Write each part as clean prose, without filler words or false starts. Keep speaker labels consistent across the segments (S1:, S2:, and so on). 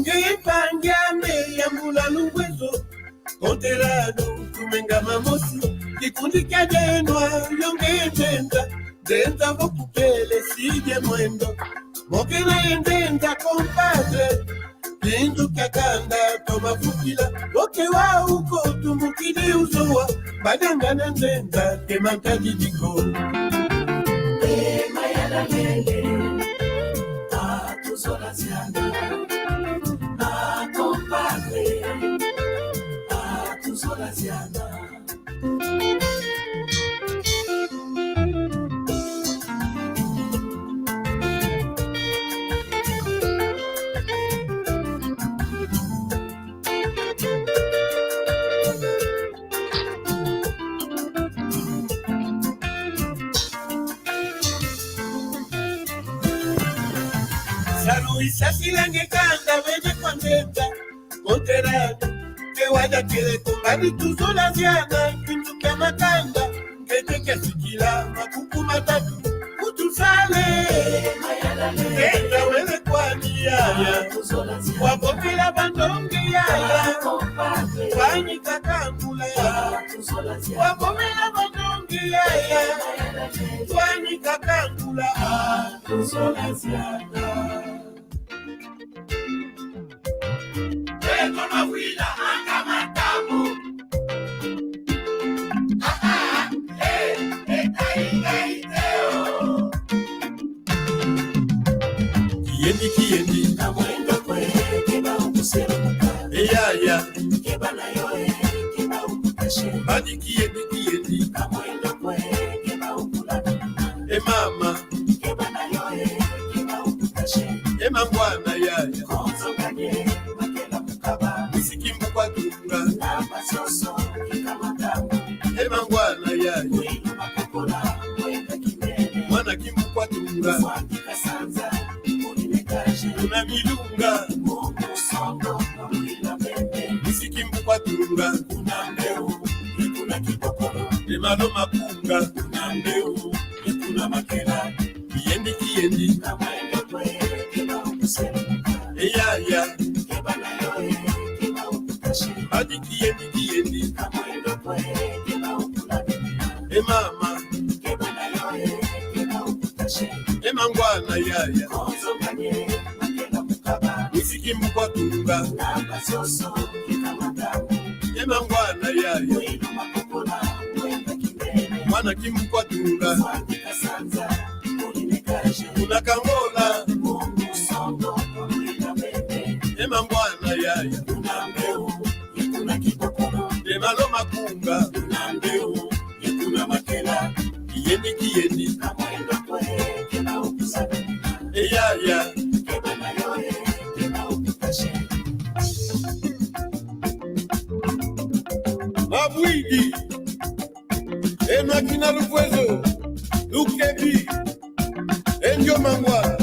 S1: Onge pangyame ya mula luwezo Konterado kumenga mamosi Kikundi kia denwa yonge Denta vokupele sije mwendo Mokena yendenta compadre Kindu kakanda toma fukila Oke wa uko tumukidi uzowa Badangana ndenta kemanta jidiko
S2: Mayala lele Atuzola zianda Compadre Atuzola zianda
S1: Isasilenge kanda venye kwa ndenda Monterado Kewada kile kumbani tuzola ziana Kinduke makanda Keteke sikila makuku matatu Kutusale Kenda wele kwa niyaya Wapopila bandongi yaya Wanyi kakambula Wapopila bandongi yaya Wanyi kakambula Tuzola ziana Eto mawila anga matamu Kiendi
S2: Na mwendo kwe Keba ukusera muka
S1: Eya
S2: Keba na yoe Keba ukutashe
S1: Badi kiendi
S2: Na mwendo kwe Keba ukulana
S1: mama
S2: Keba na yoe Keba ukutashe
S1: Mangwana yaya
S2: Konzo ganye Makela mukaba
S1: Isikimbu kwa tunga
S2: Namba soso Kika matamu
S1: Mangwana yaya
S2: Mwinu makokola Mwenda kimene
S1: Mwana kimbu kwa tunga
S2: Mwandika sanza Uninekaje
S1: Una milunga
S2: Mungu sondo Mwila bebe
S1: Isikimbu kwa tunga
S2: Kuna mbeu Ikuna kipokolo
S1: Emalo mapunga
S2: Kuna mbeu Ikuna makela
S1: Kiendi
S2: Na mwendo kwe Keba ukusera muka
S1: Eya
S2: Keba na yoe Keba ukutashe
S1: Badi kiendi
S2: Na mwendo kwe Keba ukulana
S1: mama
S2: Keba na yoe Keba ukutashe
S1: Mangwana yaya
S2: Konzo ganye Makela mukaba
S1: Isikimbu kwa tunga
S2: Namba soso Kika matamu
S1: Mangwana yaya
S2: Mwinu makokola Mwenda kimene
S1: Mwana kimbu kwa tunga
S2: Mwandika sanza Uninekaje
S1: Una kangola
S2: Mungu sondo Mwila bebe
S1: Mangwana yaya
S2: Kuna mbeu Ikuna kipokolo
S1: Emalo mapunga
S2: Kuna mbeu Ikuna makela
S1: Kiendi
S2: Na mwendo kwe Keba ukusana
S1: Eya
S2: Keba na yoe Keba ukutashe
S1: Mabwigi Makina Lukwezo Lukebi Enjo Mangwa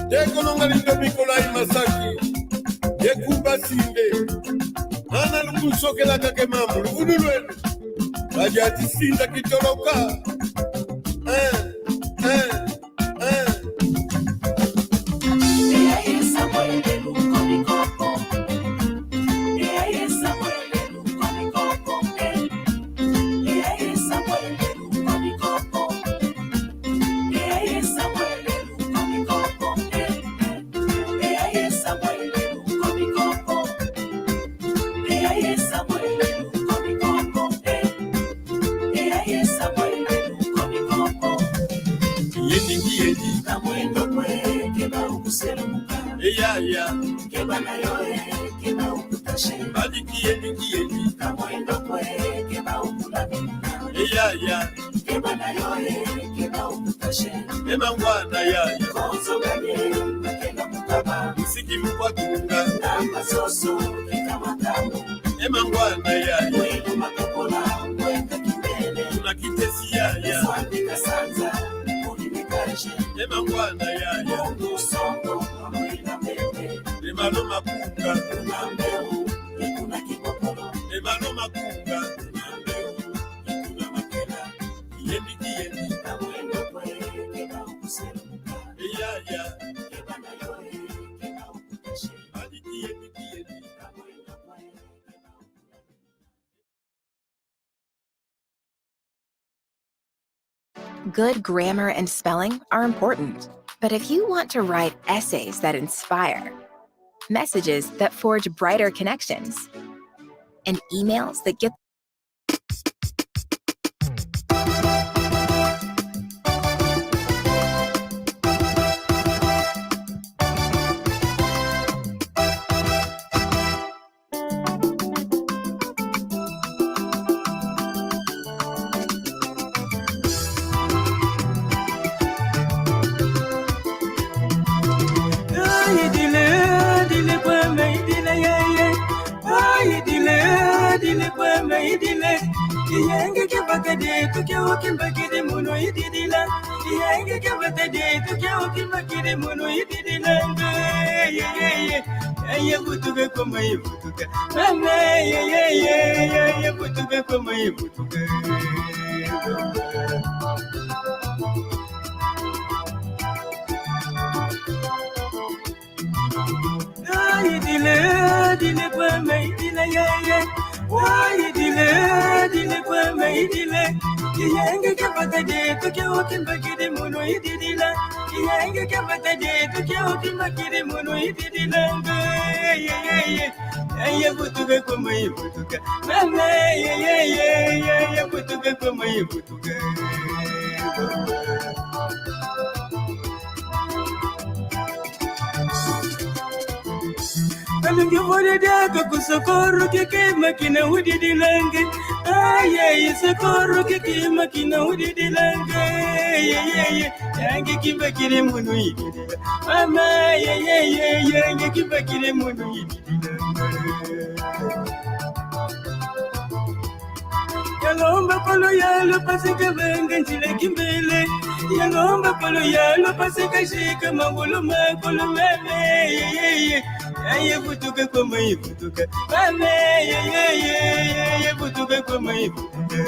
S1: Dekononga lindo Mikolai Masaki Yekuba Sinde Ana Lukusoke la kake mamu Lukudu lwenu Bajati Sinda kitoloka Kiendi
S2: Na mwendo kwe Keba ukusera muka
S1: Eya
S2: Keba na yoe Keba ukutashe
S1: Badi kiendi
S2: Na mwendo kwe Keba ukulana
S1: Eya
S2: Keba na yoe Keba ukutashe
S1: Mangwana yaya
S2: Konzo ganye Makela mukaba
S1: Isikimbu kwa tunga
S2: Namba soso Kika matamu
S1: Mangwana yaya
S2: Mwinu makokola Mwenda kimene
S1: Una kitesi yaya
S2: Mwandika sanza Uninekaje
S1: Mangwana yaya
S2: Mungu sondo Mwila bebe
S1: Emalo mapunga
S2: Kuna mbeu Ikuna kipokolo
S1: Emalo mapunga
S2: Kuna mbeu Ikuna makela
S1: Kiendi
S2: Na mwendo kwe Keba ukusera muka
S1: Eya
S2: Keba na yoe Keba ukutashe
S1: Badi
S3: Good grammar and spelling are important, but if you want to write essays that inspire, messages that forge brighter connections, and emails that get
S2: Yenge kebakade tuke okimbakide muno ididila Yenge kebakade tuke okimbakide muno ididila ye butuke koma butuke mama ye butuke koma butuke dile kwa maidile ye why dile kwa maidile yenge kabakade tuke okimbakide muno ididila yenge kabakade tuke okimbakide muno ididila ye butuke koma butuke mama ye butuke koma butuke Alungi vore daga kusokoro keke makina udidi lange Aye sokoro keke makina udidi lange Yange kibakire munu ididi Mama yange kibakire munu ididi Yalomba polo yalo pasika venga njile kimbele Yalomba polo yalo pasika shika mangulu makulu meme Ye butuke koma butuke mame ye butuke koma butuke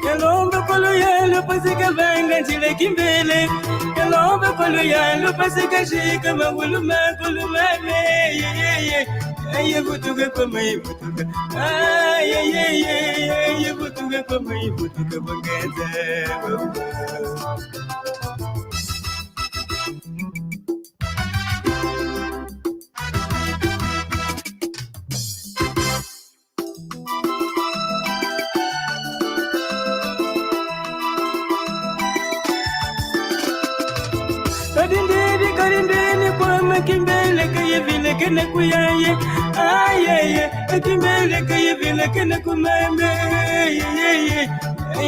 S2: Yalomba polo yalo pasika venga njile kimbele Yalomba polo yalo pasika shika mangulu makulu meme ye butuke koma butuke ye butuke koma butuke bangeze Karindeni kwa makimbele kaya vile kena kuyaye Aye kimbele kaya vile kena kumame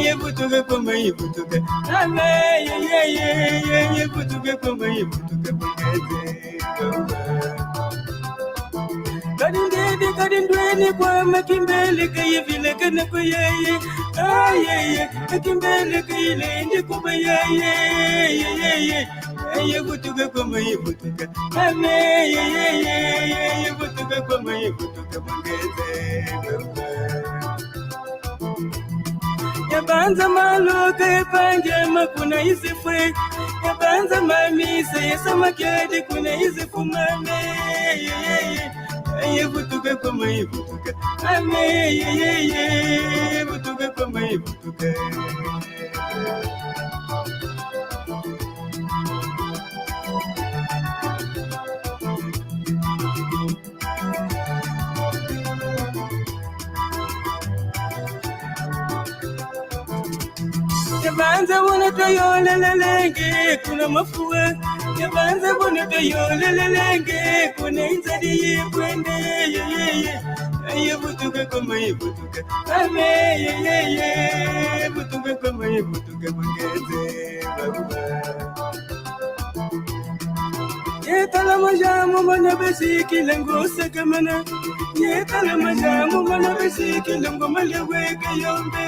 S2: Ye butuke koma butuke Ame ye butuke koma butuke bangeze Karindeni kwa makimbele kaya vile kena kuyaye Aye kimbele kaya lendi kubayaye Ye butuke koma butuke ame ye butuke koma butuke bangeze Yabanza maluka yepange makuna isifwe Yabanza mamise yesamakedi kuna isifu mame ye butuke koma butuke ame ye butuke koma butuke Yabanza wana toyole lelenge kuna mafua Yabanza wana toyole lelenge kuna inzadi yekwende ye butuke koma butuke ame ye butuke koma butuke bangeze Yetala majamu mana besiki lengo sakamana Yetala majamu mana besiki lengo maleweka yombe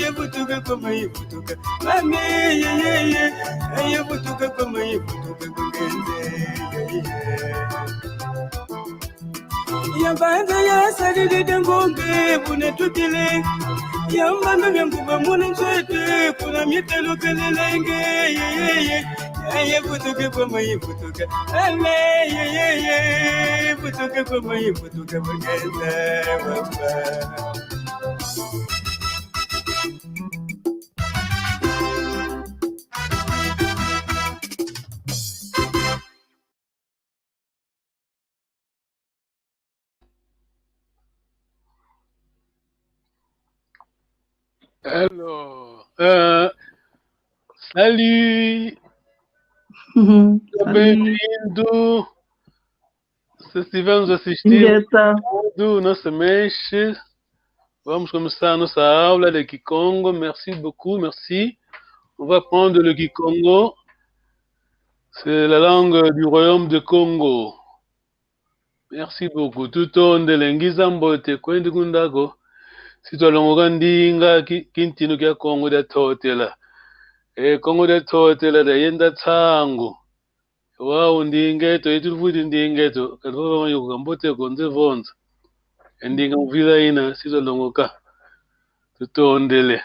S2: ye butuke koma butuke mame ye butuke koma butuke bangeze Yabanza ya sadidi dengombe bune tutile Yambanda vyanguba muna nchete kuna mitelo kelelenge ye butuke koma butuke ame ye butuke koma butuke bangeze baba
S4: Alors, salut,
S5: Salut.
S4: bem-vindo. Se estivermos assistindo
S5: Ingueta.
S4: nossa mexe, vamos começar a nossa aula de Kikongo. Merci beaucoup, merci. On va prendre le Kikongo. C'est la langue du royaume de Congo. Merci beaucoup. Tutonde lengiza mbote kwendi kundako. Sitolongoka ndinga kintino kya Congo da totela. Congo da totela da yenda tsango. Wow, ndingeto itulufuti ndingeto. Katova yo mbote konze vonza. Ndinga mvila ina sitolongoka. Tutondele.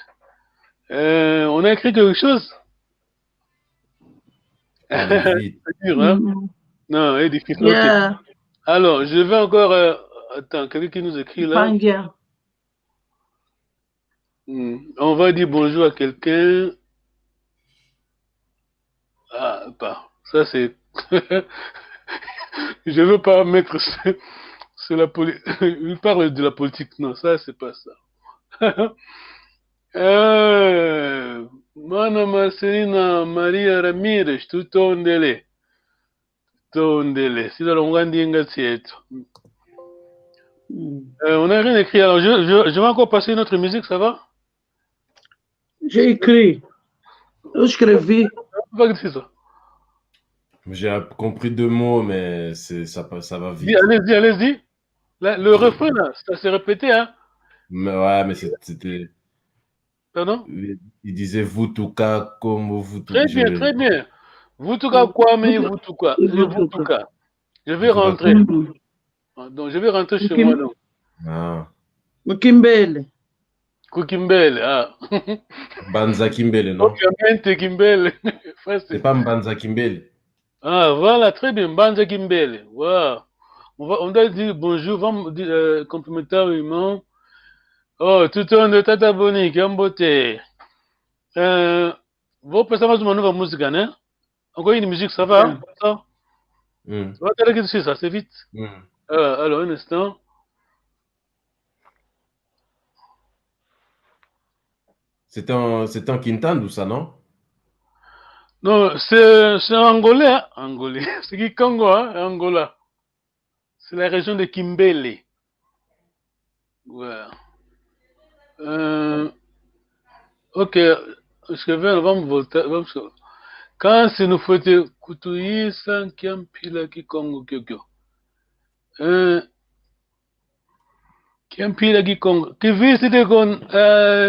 S4: On a écrit quelque chose?
S6: Allez,
S4: C'est dur, hein? Non, c'est difficile. Ok.
S5: Yeah.
S4: Alors, je vais encore... attends, quelqu'un qui nous écrit là.
S5: Pangia.
S4: On va dire bonjour à quelqu'un. Ah, pas. Ça, c'est... Je veux pas mettre... C'est la politique. Il parle de la politique. Non, ça, c'est pas ça. Mana Marcelina Maria Ramirez, tutondele. Tutondele. Si dans l'ongandinga tieto. On n'a rien écrit. Alors, je vais encore passer notre musique, ça va?
S5: J'ai écrit. Eu escrevi.
S4: Pas que c'est ça.
S6: j'ai compris 2 mots, mais ça va vite.
S4: Allez-y, allez-y. Le refrain, là, ça s'est répété, hein?
S6: Mais ouais, mais c'était...
S4: Pardon?
S6: Il disait Vutuka comme Vutuka.
S4: Très bien, très bien. Vutuka quoi, mais Vutuka. Vutuka. Je vais rentrer. Donc, je vais rentrer chez moi, donc.
S6: Ah.
S5: Mukimbele.
S4: Kukimbele, ah.
S6: Banza Kimbele, non?
S4: Obviamente, Kimbele.
S6: C'est pas Mbanza Kimbele.
S4: Ah, voilà, très bien. Banza Kimbele. Wow. On doit dire bonjour, vamos dire complémentairement. Oh, tout le monde, Tata Boni, Kambote. Vou pensar mais uma nova música, né? Encore une musique, ça va? Ça va t'arrêter dessus, ça, c'est vite. Alors, un instant.
S6: C'était en Kintandu, ça, non?
S4: Non, c'est angolais, hein? Angolais. C'est qui Congo, hein? Angola. C'est la région de Kimbele. Ouais. Ok, je vais, vamos voltar, vamos. Quand c'est nous faut te kutuyi san kiampila ki Congo kyokyo. Kiampila ki Congo. Ki visite con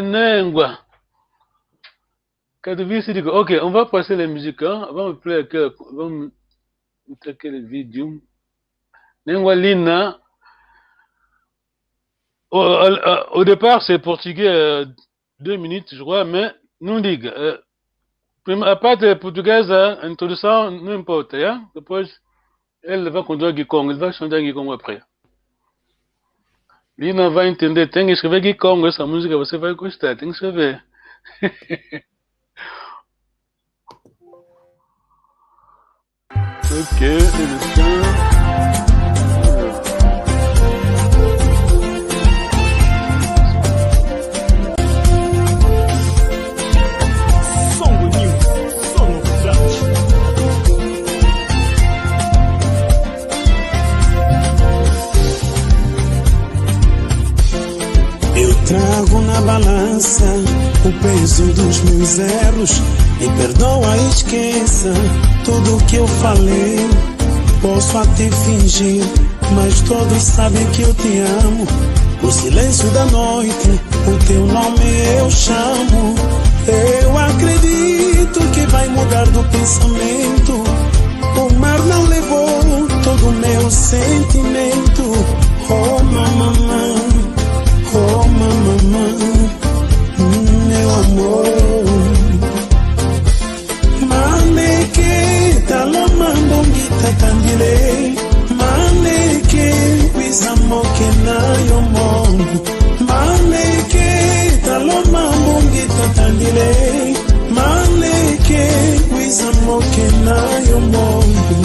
S4: Nengwa. Quand visite con. Ok, on va passer la musique, hein. Vamos play vamos attaquer le vidéo. Nengwa Lina. Au départ, c'est portugais 2 minutes, je crois, mais nous dit, à part de portugaise, introduction, n'importe, hein. Depois, elle va conduire Gikongo, elle va chanter Gikongo après. Lina vai entender, tem que escrever Gikongo, essa música você vai gostar, tem que escrever. Ok,
S7: Trago na balança o peso dos meus erros. Me perdoa, esqueça tudo que eu falei. Posso até fingir, mas todos sabem que eu te amo. O silêncio da noite, o teu nome eu chamo. Eu acredito que vai mudar do pensamento. O mar não levou todo o meu sentimento. Oh, mamãe. Oh, mamãe, meu amor. Maneke, talamambongita tandile. Maneke, bisamoke na yomondo. Maneke, talamambongita tandile. Maneke, bisamoke na yomondo.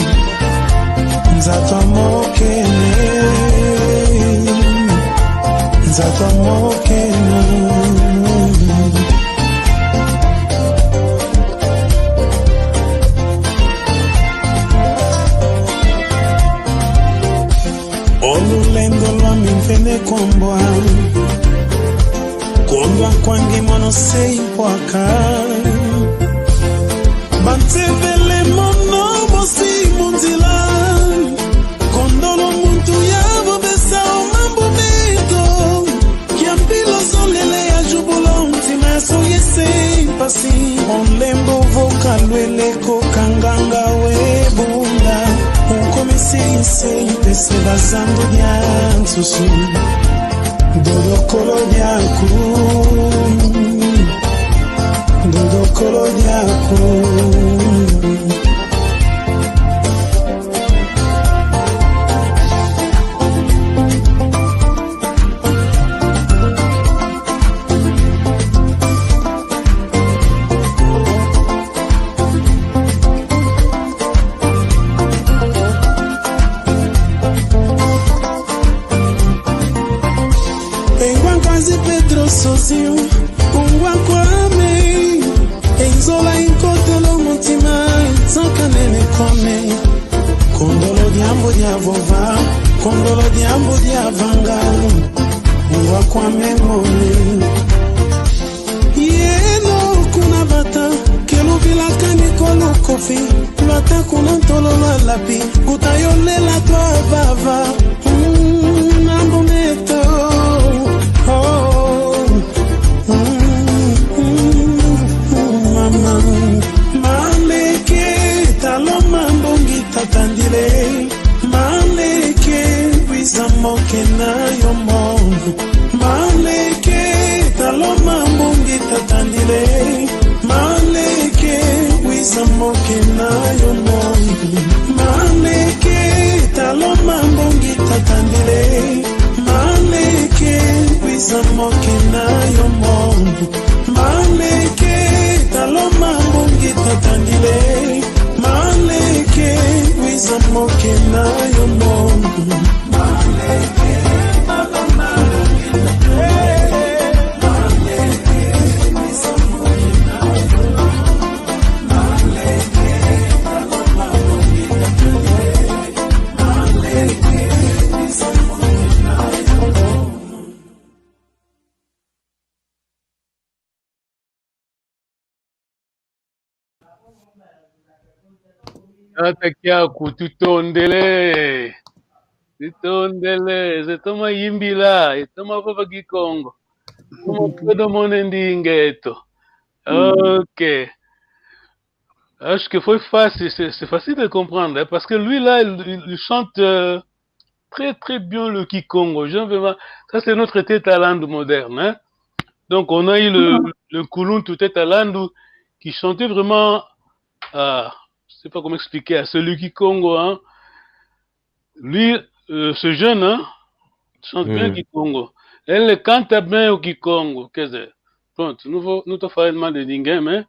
S7: Nzatamoke ne. Nzatamoke na sei kwaka bantevele mono bosi munzila kondolo muntu yabo besa mambo beto kiambilo zolele ya jubulo ntima soyese pasi olembo vokalwele kokanganga webunda ukomisi pese bazando nyansusu Dodokolo diaku Dodokolo diaku sozinho ungwa kwame enzola inkotelo mutima sankanene kome kondolo diambo diavova kondolo diambo diavanga ungwa kwame ngone yeno kuna bata kelubila kanikolo kofi lwata kuna ntololo lapi utayolela twa bava nambo meto Maleke taloma mbongi tatandile Maleke wizamoke na yomo Maleke taloma mbongi tatandile Maleke wizamoke na yomo Maleke taloma mbongi tatandile Maleke wizamoke na yomo Maleke taloma mbongi tatandile Maleke wizamoke na yomo Maleke taloma mbongi tatandile Maleke wizamoke na yomo Maleke taloma mbongi tatandile Maleke wizamoke na yomo
S4: Atakiaku tutondele zetoma yimbila etoma papa Kikongo toma pedo monendingeto. Ok, acho que foi facile, c'est facile de comprendre, hein, parce que lui là il chante très très bien le Kikongo. Ça c'est notre tête à langue moderne, hein. Donc on a eu le Kulun tout tête à langue qui chantait vraiment je sais pas comment expliquer à celui Kikongo, hein. Lui, ce jeune, hein, chante bien Kikongo. Elle cante bien au Kikongo. Qu'est-ce que c'est? Pronto, nous te faisons mal de dingue, mais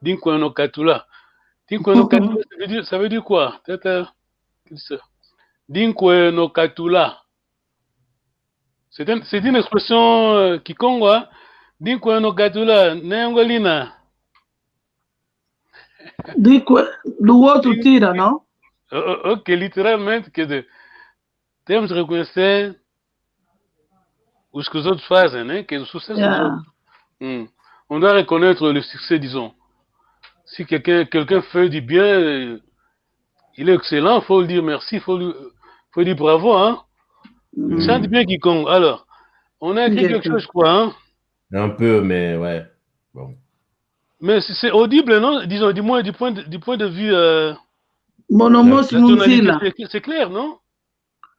S4: Dinkweno Katula. Dinkweno Katula, ça veut dire quoi? Dinkweno Katula. C'est une expression Kikongo, hein. Dinkweno Katula, Nengolina.
S5: Do outro tira, não?
S4: Ok, littéralement, temos de reconhecer ce que les autres font, hein, que le succès des autres. On doit reconnaître le succès, disons. Si quelqu'un fait du bien, il est excellent, il faut lui dire merci, il faut dire bravo. Hein. Chante bien Kikongo. Alors, on a écrit quelque chose, je crois. Hein.
S6: Un peu, mais ouais. Bon.
S4: Mais c'est audible, non? Disons, du moins du point de vue... c'est clair, non?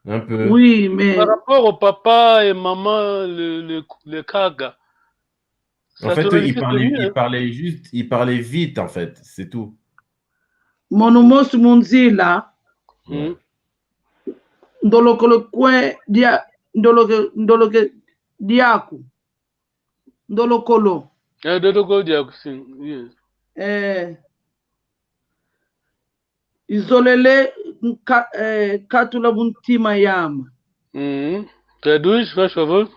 S6: Un peu.
S5: Oui, mais...
S4: Par rapport au papa et maman, le Kaga.
S6: En fait, il parlait vite, en fait, c'est tout.
S5: Monomosu Munzila, ndolokolo kwe ndoloke diaku, ndolokolo.
S4: Ndolokolo diaku, yes.
S5: Izolele katula buntima yama.
S4: Traduz, faz favor.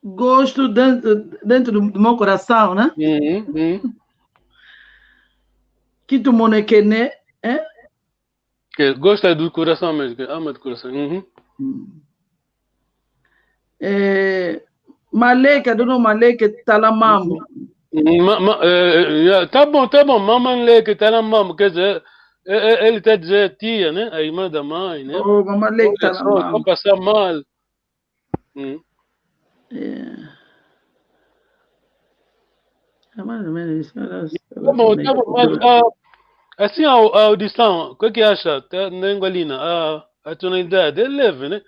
S5: Gosto dentro do meu coração, né? Que tu monekene,
S4: que gosta do coração mesmo, que ama do coração.
S5: Maleke, I don't know Maleke Talamambo.
S4: Tá bom, maman leke tá na mama, quer dizer, ele está dizendo tia, né? A irmã da mãe, né?
S5: Oh, Mama Leke
S4: Olha só
S5: Talamambo.
S4: passar mal.
S5: Yeah. É mais ou menos isso.
S4: Tá bom, mas assim a audição, o que que acha? Tá na Angolina, a tonalidade é leve, né?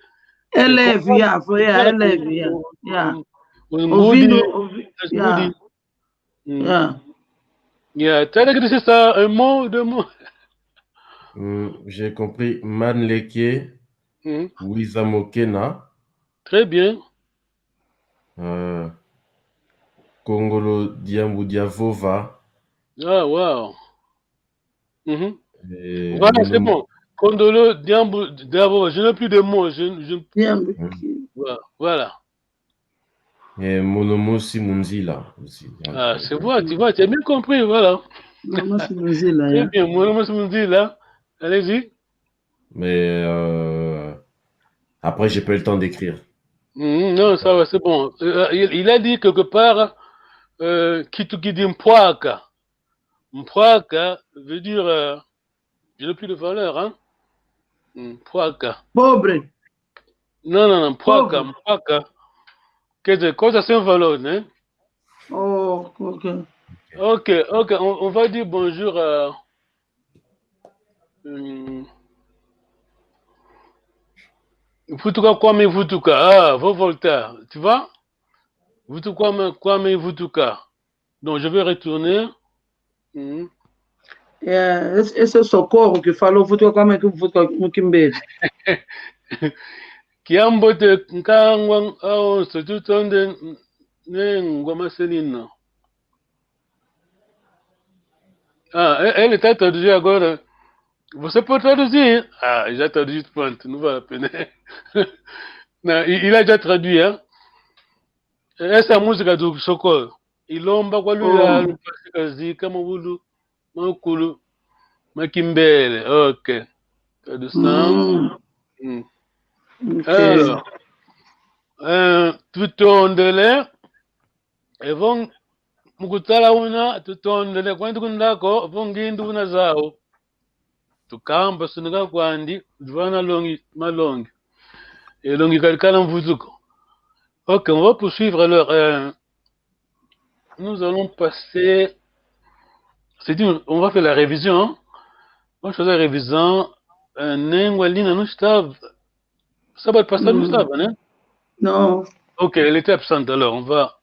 S5: É leve, yeah, é leve, yeah. Ouvindo, yeah. Yeah.
S4: Yeah, t'as regardé ça, un mot, deux mots?
S6: J'ai compris Manleke, Wizamokena,
S4: Très bien.
S6: Kongolo Diambudiavova.
S4: Ah, wow. Voilà, c'est bon. Kondolo Diambo, je n'ai plus de mots. Voilà.
S6: Et Monomosi Munzila aussi.
S4: Ah, c'est vrai, tu vois, tu as bien compris, voilà.
S5: Monomosi Munzila,
S4: très bien, Monomosi Munzila. Allez-y.
S6: Mais après, j'ai pas eu le temps d'écrire.
S4: Non, ça va, c'est bon. Il a dit quelque part Kitukidi Mpwaka. Mpwaka veut dire je n'ai plus de valeur, hein? Mpwaka.
S5: Pobre.
S4: Non, Mpwaka. Quer dizer, coisa sem valor, né?
S5: Oh, ok.
S4: Ok, on va dire bonjour à. Vutuka Kwame Vutuka. Ah, vos Voltaire, tu vois? Vutuka Kwame Vutuka. Donc, je vais retourner.
S5: Esse é o Socorro que falou Vutuka Kwame Mukimbele.
S4: Kiambote Nkangwang ao Sotutonde Ngoma Selina. Ah, elle est traduite agora. Você pode traduzir? Ah, já traduzi, pronto, não vale a pena. Não, il a déjà traduit, hein? Essa música do Socorro. Ilomba kwa lula lupasikazi mawulu makulu makimbele. Ok. Tradução.
S5: Okay.
S4: Alors, tutondele. Evon mukutala una tutondele kwandi kundako vongindu una zao. Tukamba sunika kwandi dvana longi malongi. Et longi kalkala mvuzuko. Ok, on va poursuivre alors. Nous allons passer. On va faire la révision. Hein? On va faire la révision. Nengwalina não estava. Sábado passado não estava, né?
S5: Non.
S4: Ok, elle était absente. Alors, on va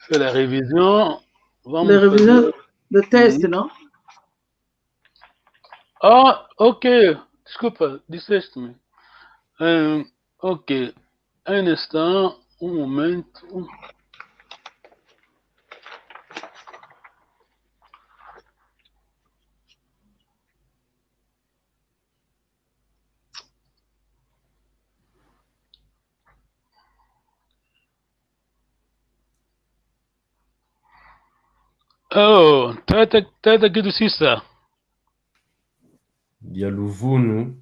S4: faire la révision.
S5: La révision de test, non?
S4: Ah, ok. Desculpa, disseste-me. Ok. Un instant, un momento. Oh, tata kitu sisa.
S6: Dialuvunu.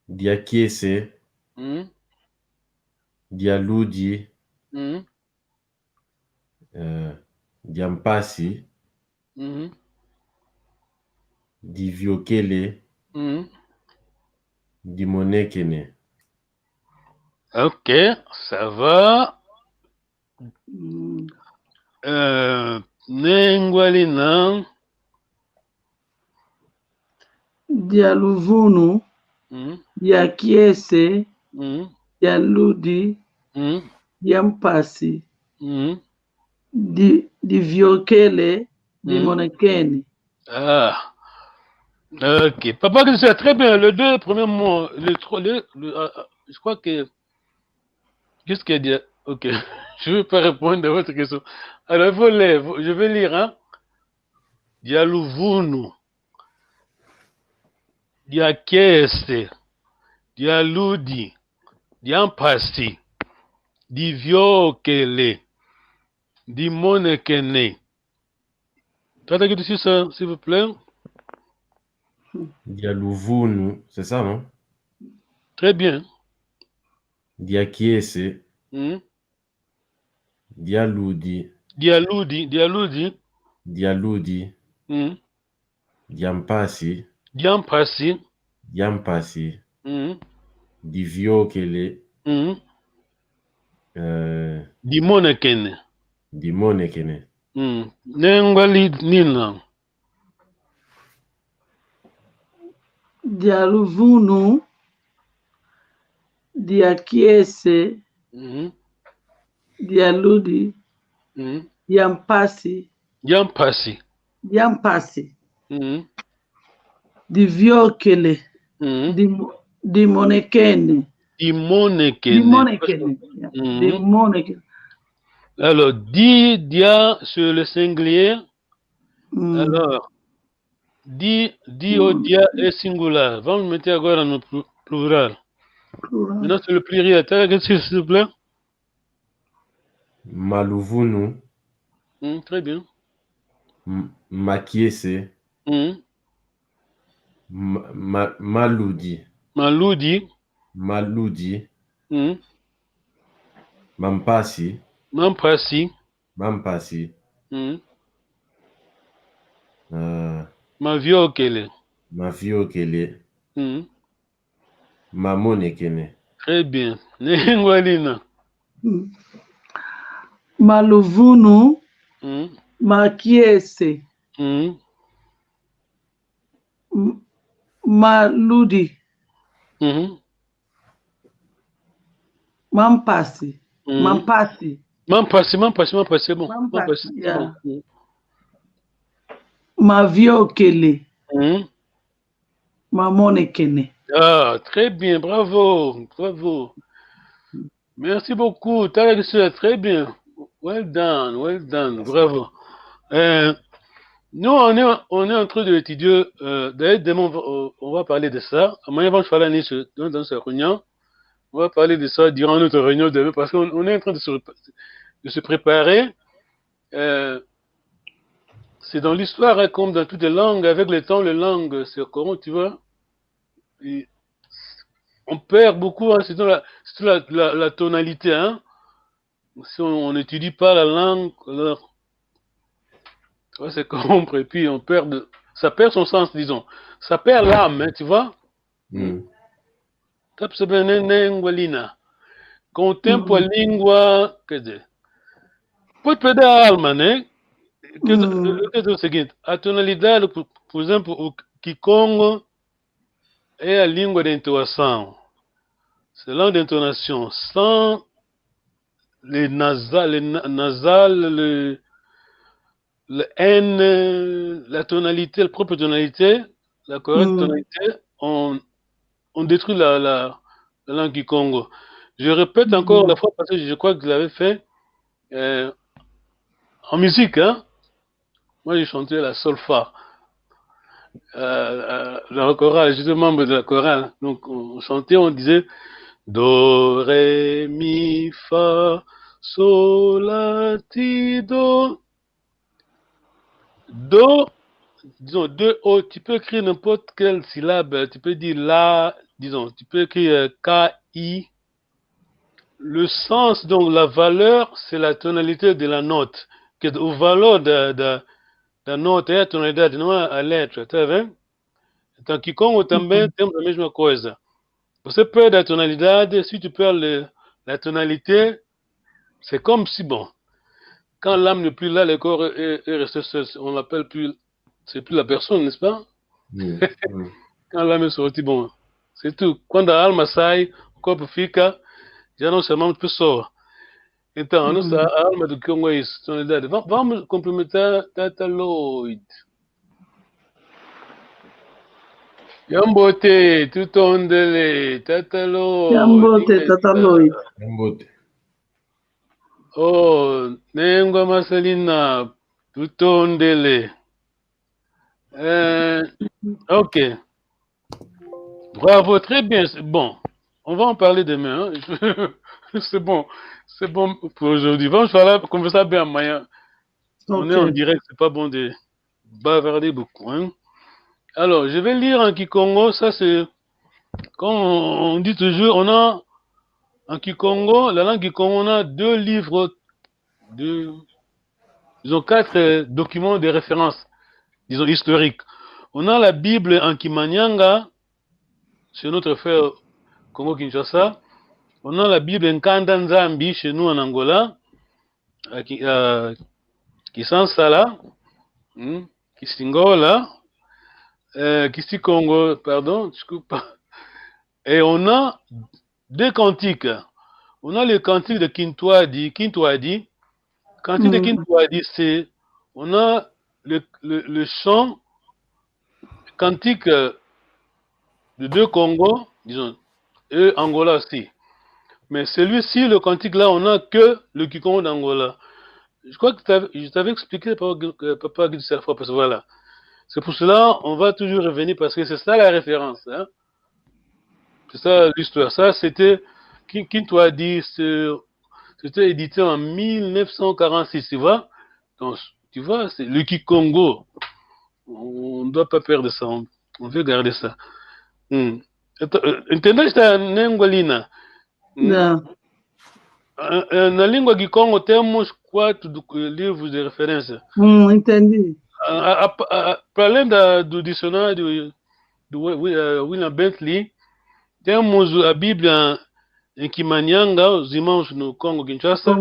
S6: Diakiese. Dialudi. Diampasi. Diviokele. Dimonekene.
S4: Ok, ça va. Nengwalina.
S5: Dialuvunu. Diakiese. Dialudi. Diampasi. Diviokele. Dimonekene.
S4: Ah. Ok. Papa, que c'est très bien. Les deux premiers mots, je crois que. Qu'est-ce qu'il a dit? Ok. Je ne vais pas répondre à votre question. Alors, je vais lire. Hein? Dialuvunu. Diakese. Dialudi. Diampasi. Diviokele. Dimonekene. T'as dit dessus ça, s'il vous plaît?
S6: Dialuvunu, c'est ça, non?
S4: Très bien.
S6: Diakiese,
S4: Hmm?
S6: Dialudi,
S4: Dialudi, Dialudi,
S6: Dialudi,
S4: hmm?
S6: Diampasi,
S4: Diampasi,
S6: Diampasi,
S4: hmm?
S6: Diviokele,
S4: Hmm?
S6: euh,
S4: Dimonekene,
S6: Dimonekene,
S4: hmm? Nengwali Nina,
S5: Dialuvunu, Diakiese,
S4: hmm?
S5: Dialudi,
S4: Hmm?
S5: Diampasi,
S4: Diampasi,
S5: Diampasi,
S4: hmm?
S5: Diviokele,
S4: Hmm?
S5: Dimonekene,
S4: Dimonekene.
S5: Dimonekene, yeah,
S4: Hmm?
S5: Dimonekene.
S4: Alors, dia sur le singulier.
S5: Mm.
S4: Alors, au dia est singular. Vamos meter agora no plural.
S5: Plural.
S4: Maintenant, c'est le pluriel. S'il te plaît.
S6: Maluvunu,
S4: Très bien.
S6: Makiese, Maludi,
S4: Maludi,
S6: Maludi, Mampasi,
S4: Mampasi,
S6: Mampasi,
S4: Maviokele.
S6: Maviokele, Mamonekene,
S4: Très bien. Nengwalina.
S5: Mm. Maluvunu, Makiese, Maludi, Mampasi, Mampasi,
S4: Mampasi, c'est bon.
S5: Mampasi,
S4: C'est
S5: yeah.
S4: bon.
S5: Maviokele, Mamonekene.
S4: Ah, très bien, bravo, bravo. Merci beaucoup. Très bien. Well done, bravo. Nous, on est en train d'étudier, d'ailleurs, demain, on va parler de ça. Amanhã vamos falar nisso dans cette réunion. On va parler de ça durant notre réunion demain parce qu'on est en train de se préparer. C'est dans l'histoire, hein, comme dans toutes les langues, avec le temps, les langues se corrompent, tu vois. Et on perd beaucoup, hein, c'est la tonalité. Hein. Si on n'étudie pas la langue, alors ça va se corrompre et puis ça perd son sens, disons. Ça perd l'âme, hein, tu vois. Com o tempo a língua, quer dizer, pode perder a alma, né? Quer dizer o seguinte, a tonalidade, por exemplo, o Kikongo é a língua de entoação. C'est la langue d'intonation. Sans les nasales, le N, la tonalité, la propre tonalité, la correcte tonalité, on détruit la langue Kikongo. Je répète encore la fois parce que je crois que je l'avais fait en musique. Hein? Moi, j'ai chanté la solfa. La chorale, j'étais membre de la chorale. Donc, on chantait, on disait Do, Ré, Mi, Fa, Sol, La, Ti, Do. Do, disons, 2 O, tu peux écrire n'importe quelle syllabe. Tu peux dire La, disons, tu peux écrire K, I. Le sens, donc la valeur, c'est la tonalité de la note. O valor da nota é a tonalidade, não a letra, tá vendo? Então, Kikongo também temos a mesma coisa. Você perde a tonalidade, si tu perds la tonalité, c'est comme si, bon, quand l'âme n'est plus là, le corps est resté seul. On l'appelle plus, c'est plus la personne, n'est-ce pas? Quand l'âme est sortie, bon, c'est tout. Quando a alma sai, o corpo fica, já não chamamos pessoa. Então, a alma do Congo é isso, tonalidade. Vamos cumprimentar Tata Lloyd. Yambote, tutondele, Tata Lloyd.
S5: Yambote, Tata Lloyd.
S6: Yambote.
S4: Oh, Nengwa Marcelina, tutondele. Ok. Bravo, très bien. Bon, on va en parler demain. Hein. C'est bon pour aujourd'hui. Vamos falar, conversar bem amanhã. On est en direct, c'est pas bon de bavarder beaucoup. Hein. Alors, je vais lire en Kikongo. Ça, c'est, comme on dit toujours, on a en Kikongo, la langue Kikongo, on a 2 livres, disons 4 documents de référence, disons historiques. On a la Bible en Kimanyanga, chez notre frère Congo-Kinshasa. On a la Bible en Kanda Nzambi, chez nous en Angola, Kisansala, Kisingola, Kisikongo, pardon, et on a 2 cantiques. On a le cantique de Kintwadi. Cantique de Kintwadi, c'est, on a le chant, cantique de 2 Congos, disons, et Angola aussi. Mais celui-ci, le cantique là, on n'a que le Kikongo d'Angola. Je crois que je t'avais expliqué, Papa Guy Serfa, parce que voilà. C'est pour cela, on va toujours revenir, parce que c'est ça la référence. Hein? C'est ça l'histoire. Ça, c'était, Kintwadi, c'était édité en 1946, tu vois. Donc, tu vois, c'est le Kikongo. On ne doit pas perdre ça, on veut garder ça. Entendeu esta Nengolina?
S5: Não.
S4: Na língua Kikongo temos 4 livros de referência.
S5: Entendi.
S4: Para além do dicionário do William Bentley, temos a Bíblia em Kimanyanga, os irmãos no Congo Kinshasa,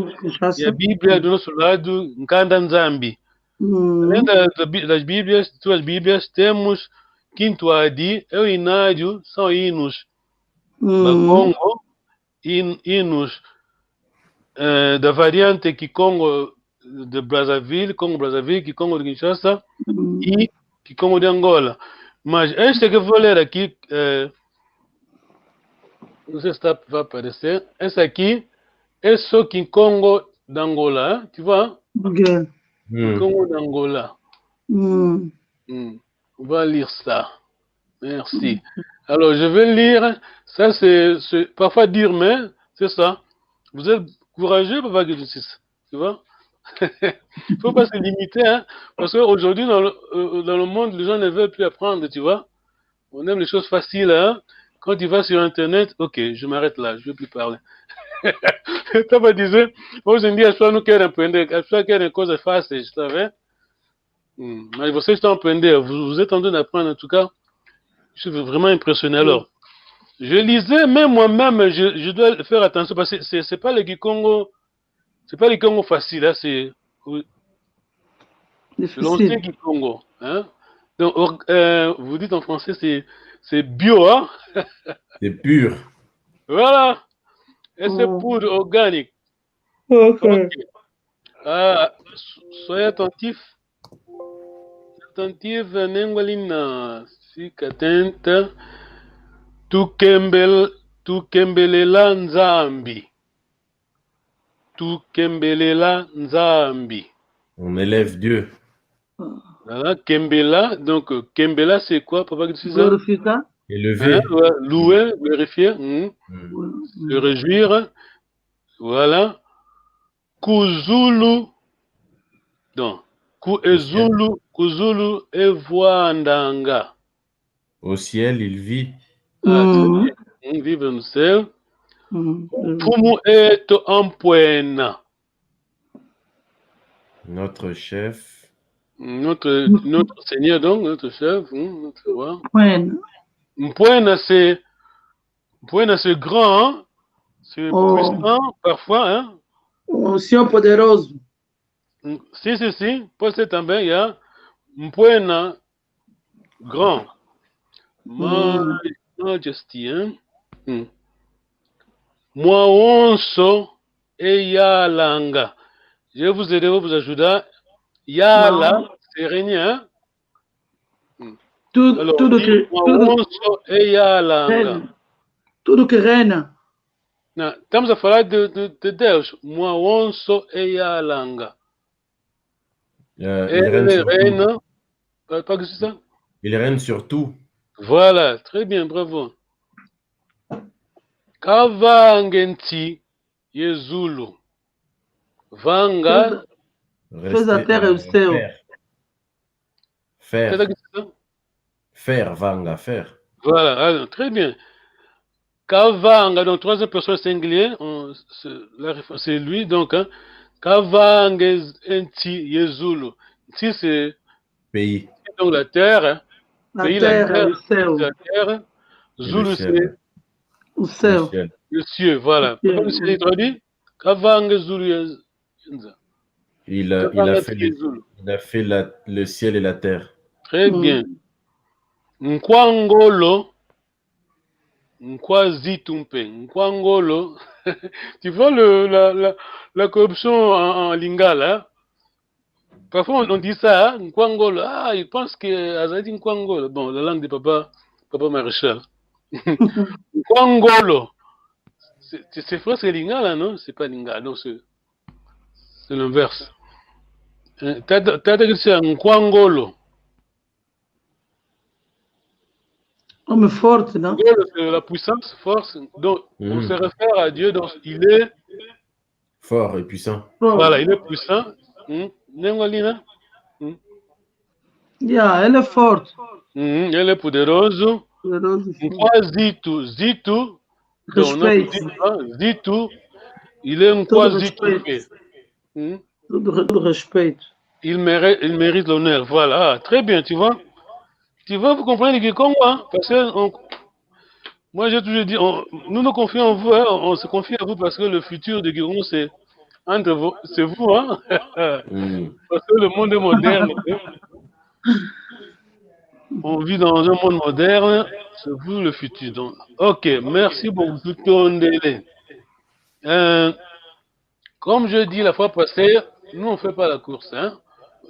S4: e a Bíblia do nosso lado, em Kanda Nzambi. Além das Bíblias, duas Bíblias, temos Kintwadi e o Inário, são hinos. Bakongo, hinos da variante Kikongo de Brazzaville, Congo-Brazzaville, Kikongo de Kinshasa e Kikongo de Angola. Mas este que eu vou ler aqui, não sei se vai aparecer, esse aqui é só Kikongo d'Angola, hein? Tu vois?
S5: Okay.
S4: Kikongo d'Angola. On va lire ça. Merci. Alors, je vais lire. Ça, c'est parfois dire, mais c'est ça. Vous êtes courageux, Papa Guédoucis. Tu vois? Il ne faut pas se limiter, hein, parce qu'aujourd'hui, dans le monde, les gens ne veulent plus apprendre, tu vois. On aime les choses faciles, hein. Quand tu vas sur Internet, ok, je m'arrête là, je ne veux plus parler. Tu vas dire, hoje em dia as pessoas não querem aprender, as pessoas querem coisas fáceis, tá vendo? Mas vocês estão aprendendo, vous êtes en train d'apprendre, en tout cas, je suis vraiment impressionné. Alors, je lisais, même moi-même, je dois faire attention, parce que c'est pas le Kikongo, c'est pas le Kikongo facile, hein, c'est l'ancien Kikongo. Hein? Donc, vous dites en français, c'est bio, hein?
S6: C'est pur.
S4: Voilà. Et c'est poudre organique.
S5: Okay.
S4: Soyez attentifs. Attentif, Nengolina. Fique atenta. Tukembelela Nzambi. Tukembelela Nzambi.
S6: On élève Dieu.
S4: Voilà, Kembela. Donc, Kembela, c'est quoi, Papa Guédoucis?
S5: Glorificar.
S6: Élevé.
S4: Louer, glorifier. Se réjouir. Voilà. Kuzulu. Donc, Kuzulu Evoandanga.
S6: Au ciel, il vit.
S4: Vive no céu. Pumu eto ampuena.
S6: Notre chef.
S4: Notre Seigneur, donc, notre chef, notre roi.
S5: Mpuena.
S4: Mpuena, c'est grand, hein? C'est puissant, parfois, hein?
S5: O Senhor poderoso.
S4: Si. Pode ser também, yeah. Mpuena, grand. Majesty, hein? Mwaonso e Yalanga. Je vais vous aider, vous ajouter. Yala, c'est régné, hein?
S5: Tudo que reina.
S4: Não, estamos a falar de Deus. Mwaonso e Yalanga.
S6: Il
S4: reine. Pas que c'est ça?
S6: Il règne sur tout.
S4: Voilà, très bien, bravo. Kavangenti Yezulu. Vanga.
S5: Fez a terra e o céu.
S6: Faire, vanga, faire.
S4: Voilà, alors, très bien. Kavanga, donc troisième personne singulier, c'est lui, donc, hein. Kavanga Nti Yezulu. Nti, c'est
S6: Pays
S4: donc la terre, hein.
S5: La
S4: Pays,
S5: terre,
S4: la terre,
S5: le ciel.
S4: la terre.
S6: et le
S4: Zulu,
S6: ciel.
S4: c'est
S5: O
S6: Le
S5: céu.
S6: ciel.
S4: le ciel, voilà.
S5: Le ciel,
S4: Pourquoi c'est traduit? Kavanga Zulu Yenza.
S6: Il a
S4: Kavanga
S6: fait,
S4: Nti Yezulu.
S6: le ciel et la terre.
S4: Très bien. Nkwangolo, Nkwazitumpe, Nkwangolo. Tu vois la corruption en lingala, hein? Parfois on dit ça, hein, Nkwangolo. Ah, il pense que Azadi Nkwangolo. Bon, la langue de papa Maréchal. Nkwangolo. C'est vrai, c'est lingala, non? C'est pas lingala, non, c'est l'inverse. T'as dit que c'est Nkwangolo.
S5: Homem forte, não?
S4: Ngolo, c'est la puissance, force. Donc, on se réfère à Dieu, donc il est
S6: Fort et puissant.
S4: voilà, il est puissant. Nengolina.
S5: Yeah, ele é forte.
S4: Il est poderoso.
S5: Poderoso e forte.
S4: Nkwa Zitu. Donc,
S5: Respeito.
S4: Zitu, il est un
S5: Todo
S4: Zitu.
S5: respeito. Todo respeito.
S4: Il mérite l'honneur. Voilà. Ah, très bien, tu vois. Tu vois, vous comprenez le Kikongo, hein? Parce que moi, j'ai toujours dit, nous nous confions en vous, hein? On se confie à vous parce que le futur de Kikongo, c'est entre vous, c'est vous, hein? Parce que le monde est moderne. On vit dans un monde moderne, c'est vous le futur. Donc, ok, merci beaucoup, Tondele. Comme je dis la fois passée, nous on ne fait pas la course, hein.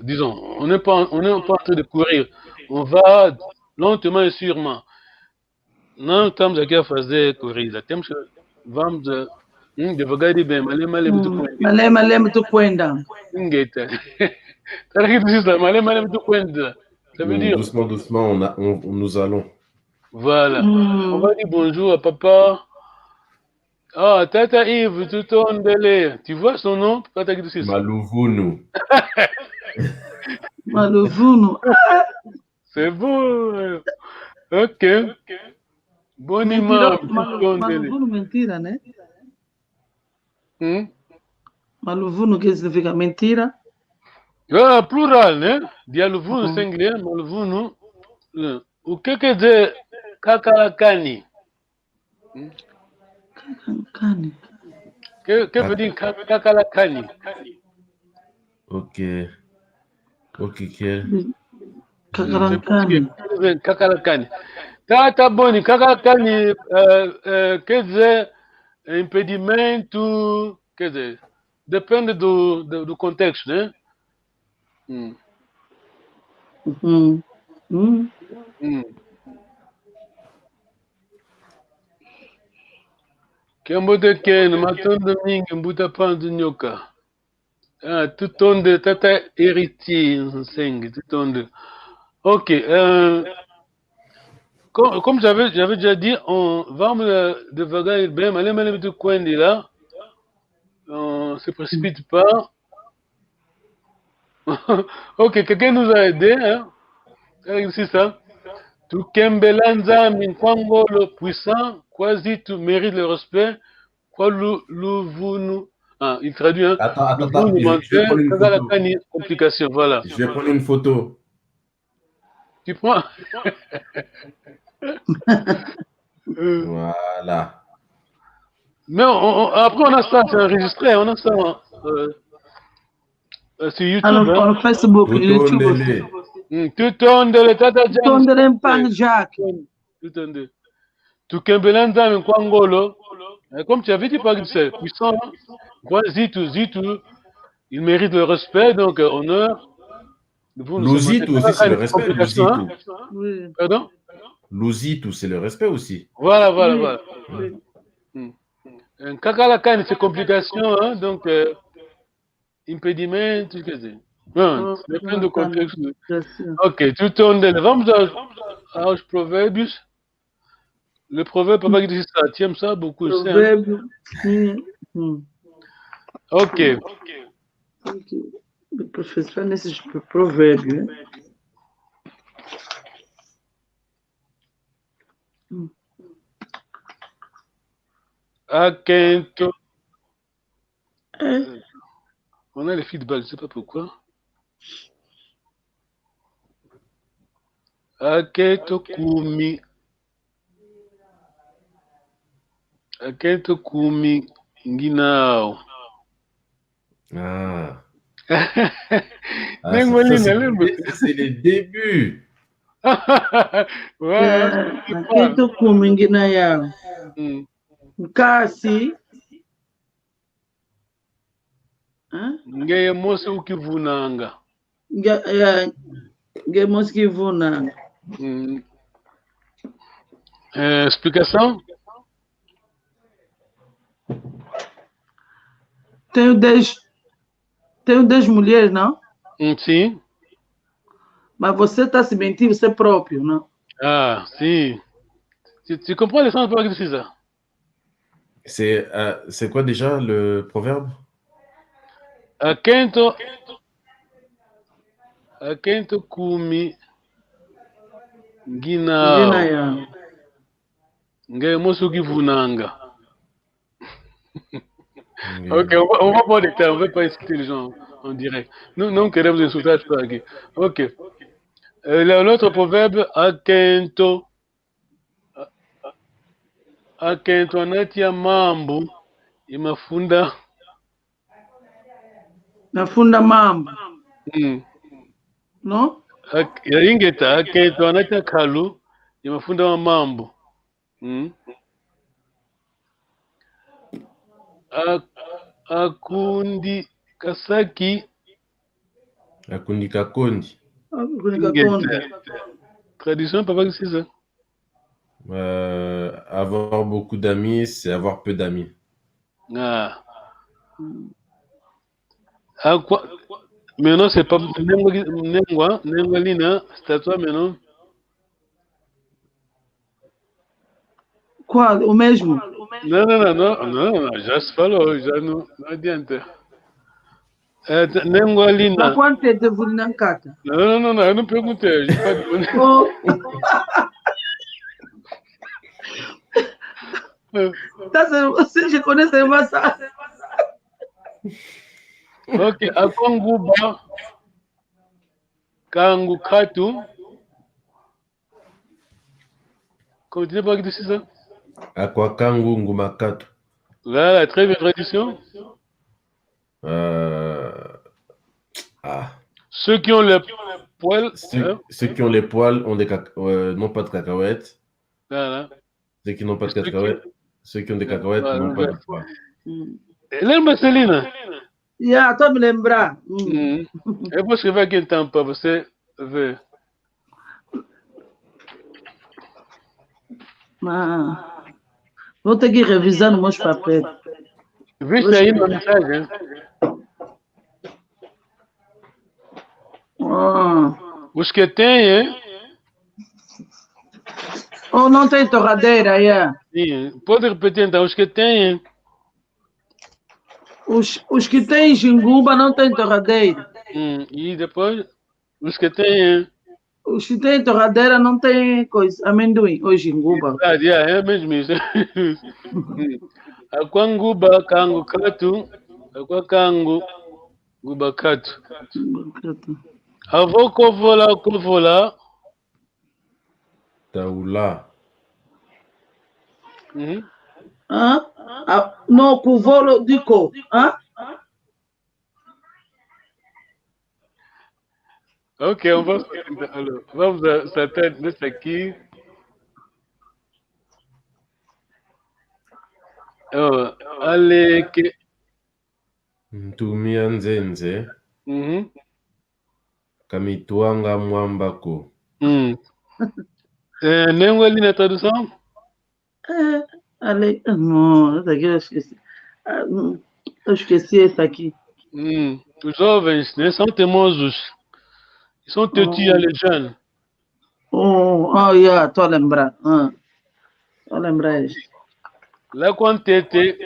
S4: Disons, on n'est pas en train de courir. On va lentement et sûrement. Não estamos aqui a fazer corrida. Temos que vamos devagar bem. Malema
S5: muito kwenda.
S4: Ingeta. Ça veut dire.
S6: Doucement, doucement, nous allons.
S4: Voilà. On va dire bonjour à papa. Ah, Tata Yves, tout en délai. Tu vois son nom?
S6: Maluvunu.
S5: Maluvunu.
S4: C'est beau. Ok. Boniment.
S5: Maluvunu mentira, né? Maluvunu que significa mentira?
S4: Ah, plural, né? Dialuvunu singulier, maluvunu. O que quer dizer kakalakani?
S5: Kakalakani.
S4: Que veut dire kakalakani?
S6: Ok.
S4: Kakalakani. Tá bom, kakalakani quer dizer impedimento, quer dizer, depende do contexto, né? Kembote ken matando mingi mbuta pandu nyoka. Ah, tout onde tata héritier enseigne, tout onde. Ok. Comme j'avais déjà dit, on va devagar bien, malé du coin de là. On se précipite pas. Ok, quelqu'un nous a aidé, hein? C'est ça. Tu Kembelanza Minkwango le puissant, quasi tu mérites le respect. Quoi l'ouvunu. Ah, il traduit, hein?
S6: Attends, je vais prendre une photo.
S4: Complication, voilà.
S6: Je vais prendre une photo.
S4: Tu prends?
S6: Voilà.
S4: Mais après, on a ça, c'est enregistré, on a ça sur YouTube.
S5: Alors, Facebook, YouTube.
S4: Tout onde le tata James.
S5: Tout onde le mpang Jack.
S4: Tout onde. Tu Kembelanza Minkwangolo. Comme tu avais dit, par exemple, c'est puissant. Zitu, il mérite le respect, donc honneur.
S6: L'ouzitu aussi, c'est le respect.
S5: Oui.
S4: Pardon?
S6: L'ouzitu, c'est le respect aussi.
S4: Voilà. Un kakalakani, c'est complication, hein, donc impédiment, tout ce que c'est. C'est plein de contexte. Ok, tout on est. Vamos aos provérbios. Le proverbe, papa qui dit ça, tu aimes ça beaucoup.
S5: Proverbe.
S4: Ok.
S5: O professor nesses provérbios.
S4: Akento.
S5: Eh,
S4: On a les feedbacks, je sais pas pourquoi. Akento kumi. Akento kumi. Nginao.
S6: Ah. Ah,
S4: Nengolina, lembra?
S6: ça, c'est les débuts.
S4: Ouais,
S5: Akento kumingina yao.
S4: Mm.
S5: Mkasi.
S4: Ngeye mose ukivunanga.
S5: Ngemoskivuna.
S4: Mm. Explicação?
S5: Tenho 10 mulheres, não?
S4: Sim.
S5: Mas você está se mentindo você próprio, não?
S4: Ah, sim. Tu comprends l'essence de ce que c'est ça?
S6: C'est quoi déjà le proverbe?
S4: Akento kumi
S5: Ngina
S4: nginao.
S5: yao.
S4: Ngeye mose ukivunanga. Ok, on va pas des termes, on ne va pas insulter les gens en direct. Nous queremos insultar tout aqui. Ok. L'autre proverbe, akento anatia mambo imafunda.
S5: Nafunda mambo. No?
S4: Yaringeta akento anatia kalu imafunda wa mambo. Akundi kasaki.
S6: Akundi kakondi.
S4: Traduction, papa, c'est ça?
S6: Avoir beaucoup d'amis, c'est avoir peu d'amis.
S4: Ah. Quoi? Maintenant, c'est pas Nengolina, c'est à toi maintenant.
S5: Qual? O mesmo?
S4: Não, já se falou, já não adianta. Nengolina.
S5: Mas quanto é de Vulinancata?
S4: Não, eu não perguntei.
S5: Você já conhece a massa?
S4: Ok, akonguba kangu katu. Continue par qui ça?
S6: Akwakangu ngumakatu.
S4: Voilà, très belle traduction. Ceux qui ont les poils.
S6: Ceux qui ont les poils ont n'ont pas de cacahuètes.
S4: Voilà.
S6: Ceux qui n'ont pas de cacahuètes. Ceux qui ont des cacahuètes n'ont pas de poils.
S4: Lembra, Celina?
S5: Já, estou a me lembrar.
S4: Eu vou escrever aqui então para você ver.
S5: Vou ter que revisar nos meus papéis.
S4: Viste aí na mensagem? Os que têm,
S5: Oh, não tem torradeira, yeah.
S4: Sim, pode repetir então, os que têm.
S5: Os que têm jinguba não têm torradeira.
S4: E depois, os que têm.
S5: Os que têm torradeira não têm coisa, amendoim ou jinguba.
S4: É mesmo isso. Akwanguba kangu katu, akwakangu guba katu. Avô kovola.
S6: Taoula.
S5: Não, cuvolo dico.
S4: Ok, vamos saltar nesse aqui. Aleke.
S6: Ntumia nzenze. Kamitwanga mwambako.
S4: Nengoli na tradução?
S5: Não, essa aqui eu esqueci. Eu esqueci essa aqui.
S4: Os jovens, né, são teimosos. São teus les jeunes.
S5: Yeah, estou a lembrar. Estou a lembrar isso.
S4: Lá quando tete.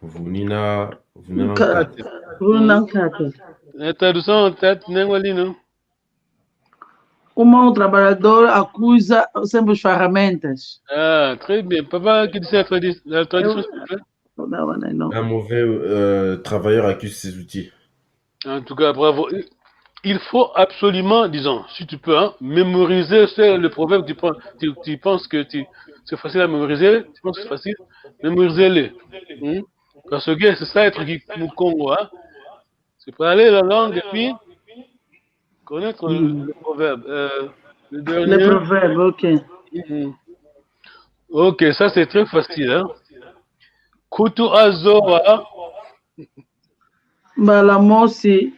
S6: Vunina
S5: Nankata.
S4: A tradução tete nengoli não.
S5: Como o trabalhador acusa sempre as ferramentas.
S4: Ah, très bien. Papa, qui dit la traduction, s'il te plaît?
S5: Não.
S6: Un mauvais travailleur accuse ses outils.
S4: En tout cas, bravo. Il faut absolument, disons, si tu peux, hein, mémoriser le proverbe. Tu penses que c'est facile à mémoriser? Tu penses que c'est facile? Mémorisez-le. Parce que c'est ça être Congo. Hein? C'est parler la langue et puis connaître le proverbe. Le dernier.
S5: Le proverbe, ok.
S4: Ok, ça c'est très facile. Hein? Kutu azoa.
S5: Mbalamosi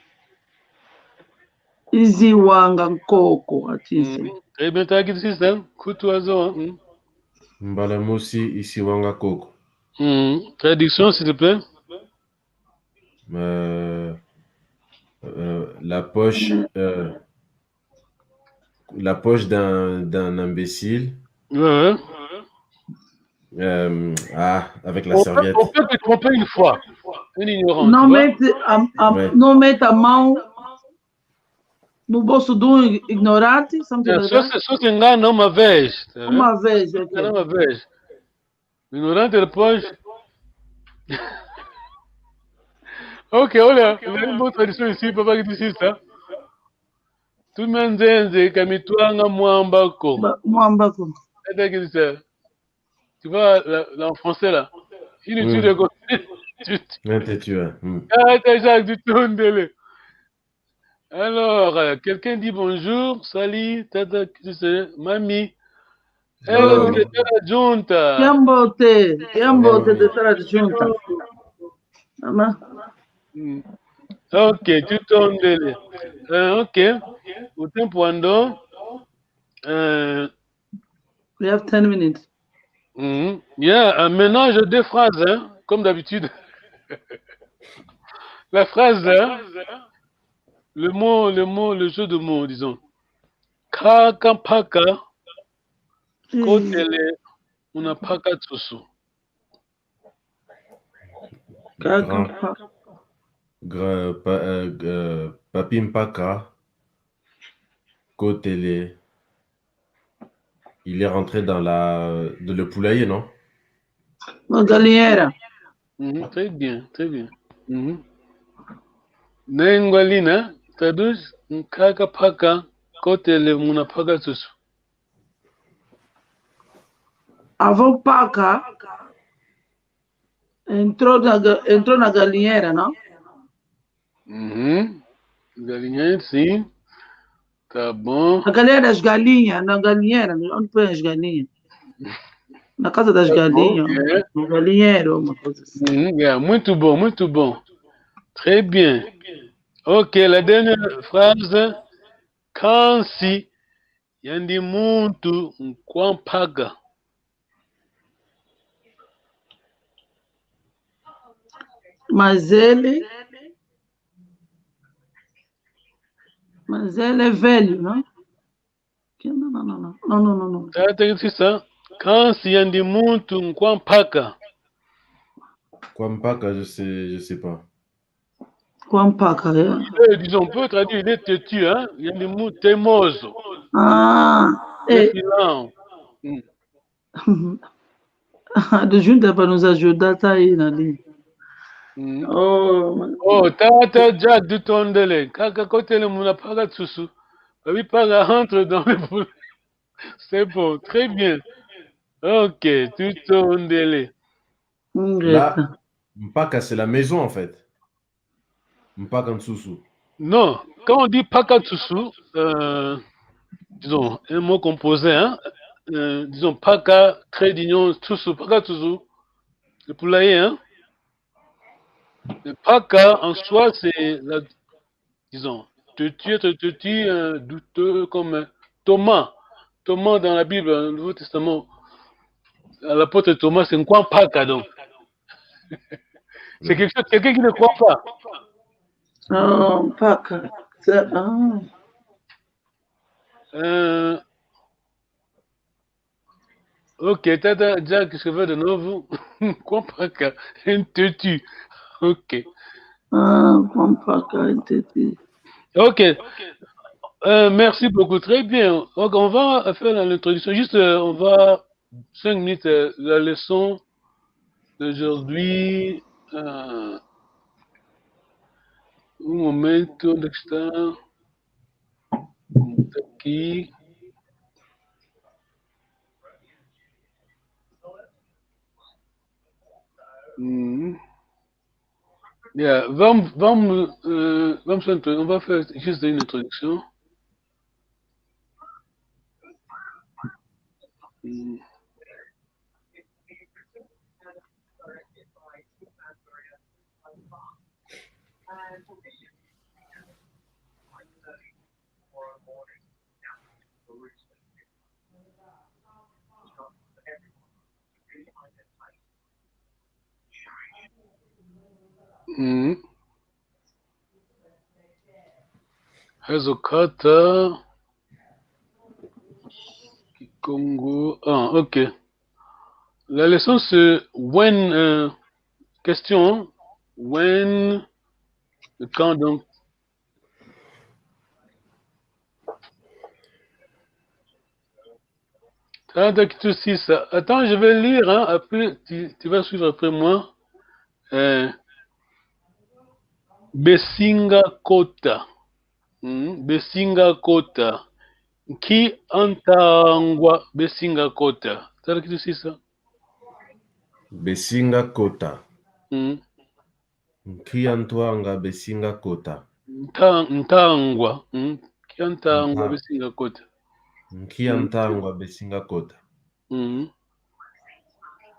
S5: iziwanga nkoko atise.
S4: Très bien, t'as dit ça? Kutu azoa.
S6: Mbalamosi isiwanga koko.
S4: Traduction, s'il te plaît.
S6: La poche d'un imbécile.
S4: Ouais.
S6: Avec la serviette.
S4: On peut te tromper une fois. Un ignorant.
S5: Não mete a mão no bolso do ignorante.
S4: Só se engana uma vez.
S5: Uma vez, ok.
S4: Engana uma vez. O ignorante depois. Ok, olha, uma boa tradição ici, papai que disse ça. Tumenzenze kamitwanga mwambako.
S5: Mwambako.
S4: C'est que c'est. Tu vois, là, en français, là. Il est de côté. Jacques du Tondele. Alors, quelqu'un dit bonjour, salut, tata, tu sais, mamie. Elle est de la junta.
S5: Kiambote de la junta. Maman.
S4: Ok, tu Tondele. Ok. Au tempo ando.
S5: We have 10 minutes.
S4: Yeah, un mélange de deux phrases, hein, comme d'habitude. La phrase, hein, le jeu de mots, disons. Kakampaka, kotele, unapaka tsusu.
S6: Papimpaka, kotele. Il est rentré dans le poulailler, non?
S5: La galinière.
S4: Très bien, très bien. Nengwalina, traduz, kaka paka, kotele munapaka tsusu.
S5: Avant Paca, entrou na galinheira, não?
S4: Galinheira, sim. Tá bom.
S5: A galinha das galinhas, na galinheira, onde põe as galinhas? Na casa das galinhas, no galinheiro, uma coisa assim.
S4: Muito bom, muito bom. Très bien. Ok, la dernière phrase. Kansi yandi muntu nkwampaga.
S5: Mas ele é velho, não? Não.
S4: C'est ça. Kansi yandi muntu nkwampaga.
S6: Kwampaka, je sais pas.
S5: Kwampaka,
S4: Disons, on peut traduire, il est têtu, hein? Yandi muntu teimoso.
S5: Do junta para nos ajudar, tá aí na linha.
S4: Tata Jack du Tondele. Kaka kotele munapaka tsusu. Babi paga entre dans le poulet. C'est bon, très bien. Ok, du Tondele.
S6: Là, Mpaka, c'est la maison en fait. Mpaka Ntsusu.
S4: Non, quand on dit paka tsusu, disons, un mot composé, hein? Disons, paka, trait d'union, tsusu, paka tsusu. Le poulailler, hein? Le paka en soi, c'est, disons, têtu, douteux comme Thomas. Thomas dans la Bible, dans le Nouveau Testament, l'apôtre Thomas, c'est un coin paka donc. C'est quelqu'un qui ne croit pas.
S5: Paka.
S4: Ok, Tata Jack, je veux de nouveau. Coin paka, un têtu. Ok.
S5: Paka, un têtu.
S4: Ok. Merci beaucoup, très bien. Donc, on va faire l'introduction. Juste, on va 5 minutes, la leçon d'aujourd'hui. Un momento, onde está? Tá aqui. Yeah, vamos, on va faire juste une introduction. Hazokata. Congo. Ah, ok. La leçon c'est when, question, when, quand donc. Attends, je vais lire, hein, après, tu vas suivre après moi. Besinga Kota. Besinga Kota. Qui antangwa Besinga Kota. T'as qui tu ça?
S6: Besinga Kota. Qui antwanga Besinga Kota.
S4: Ntangwa. Qui antangwa Besinga Kota.
S6: Qui antangwa Besinga Kota.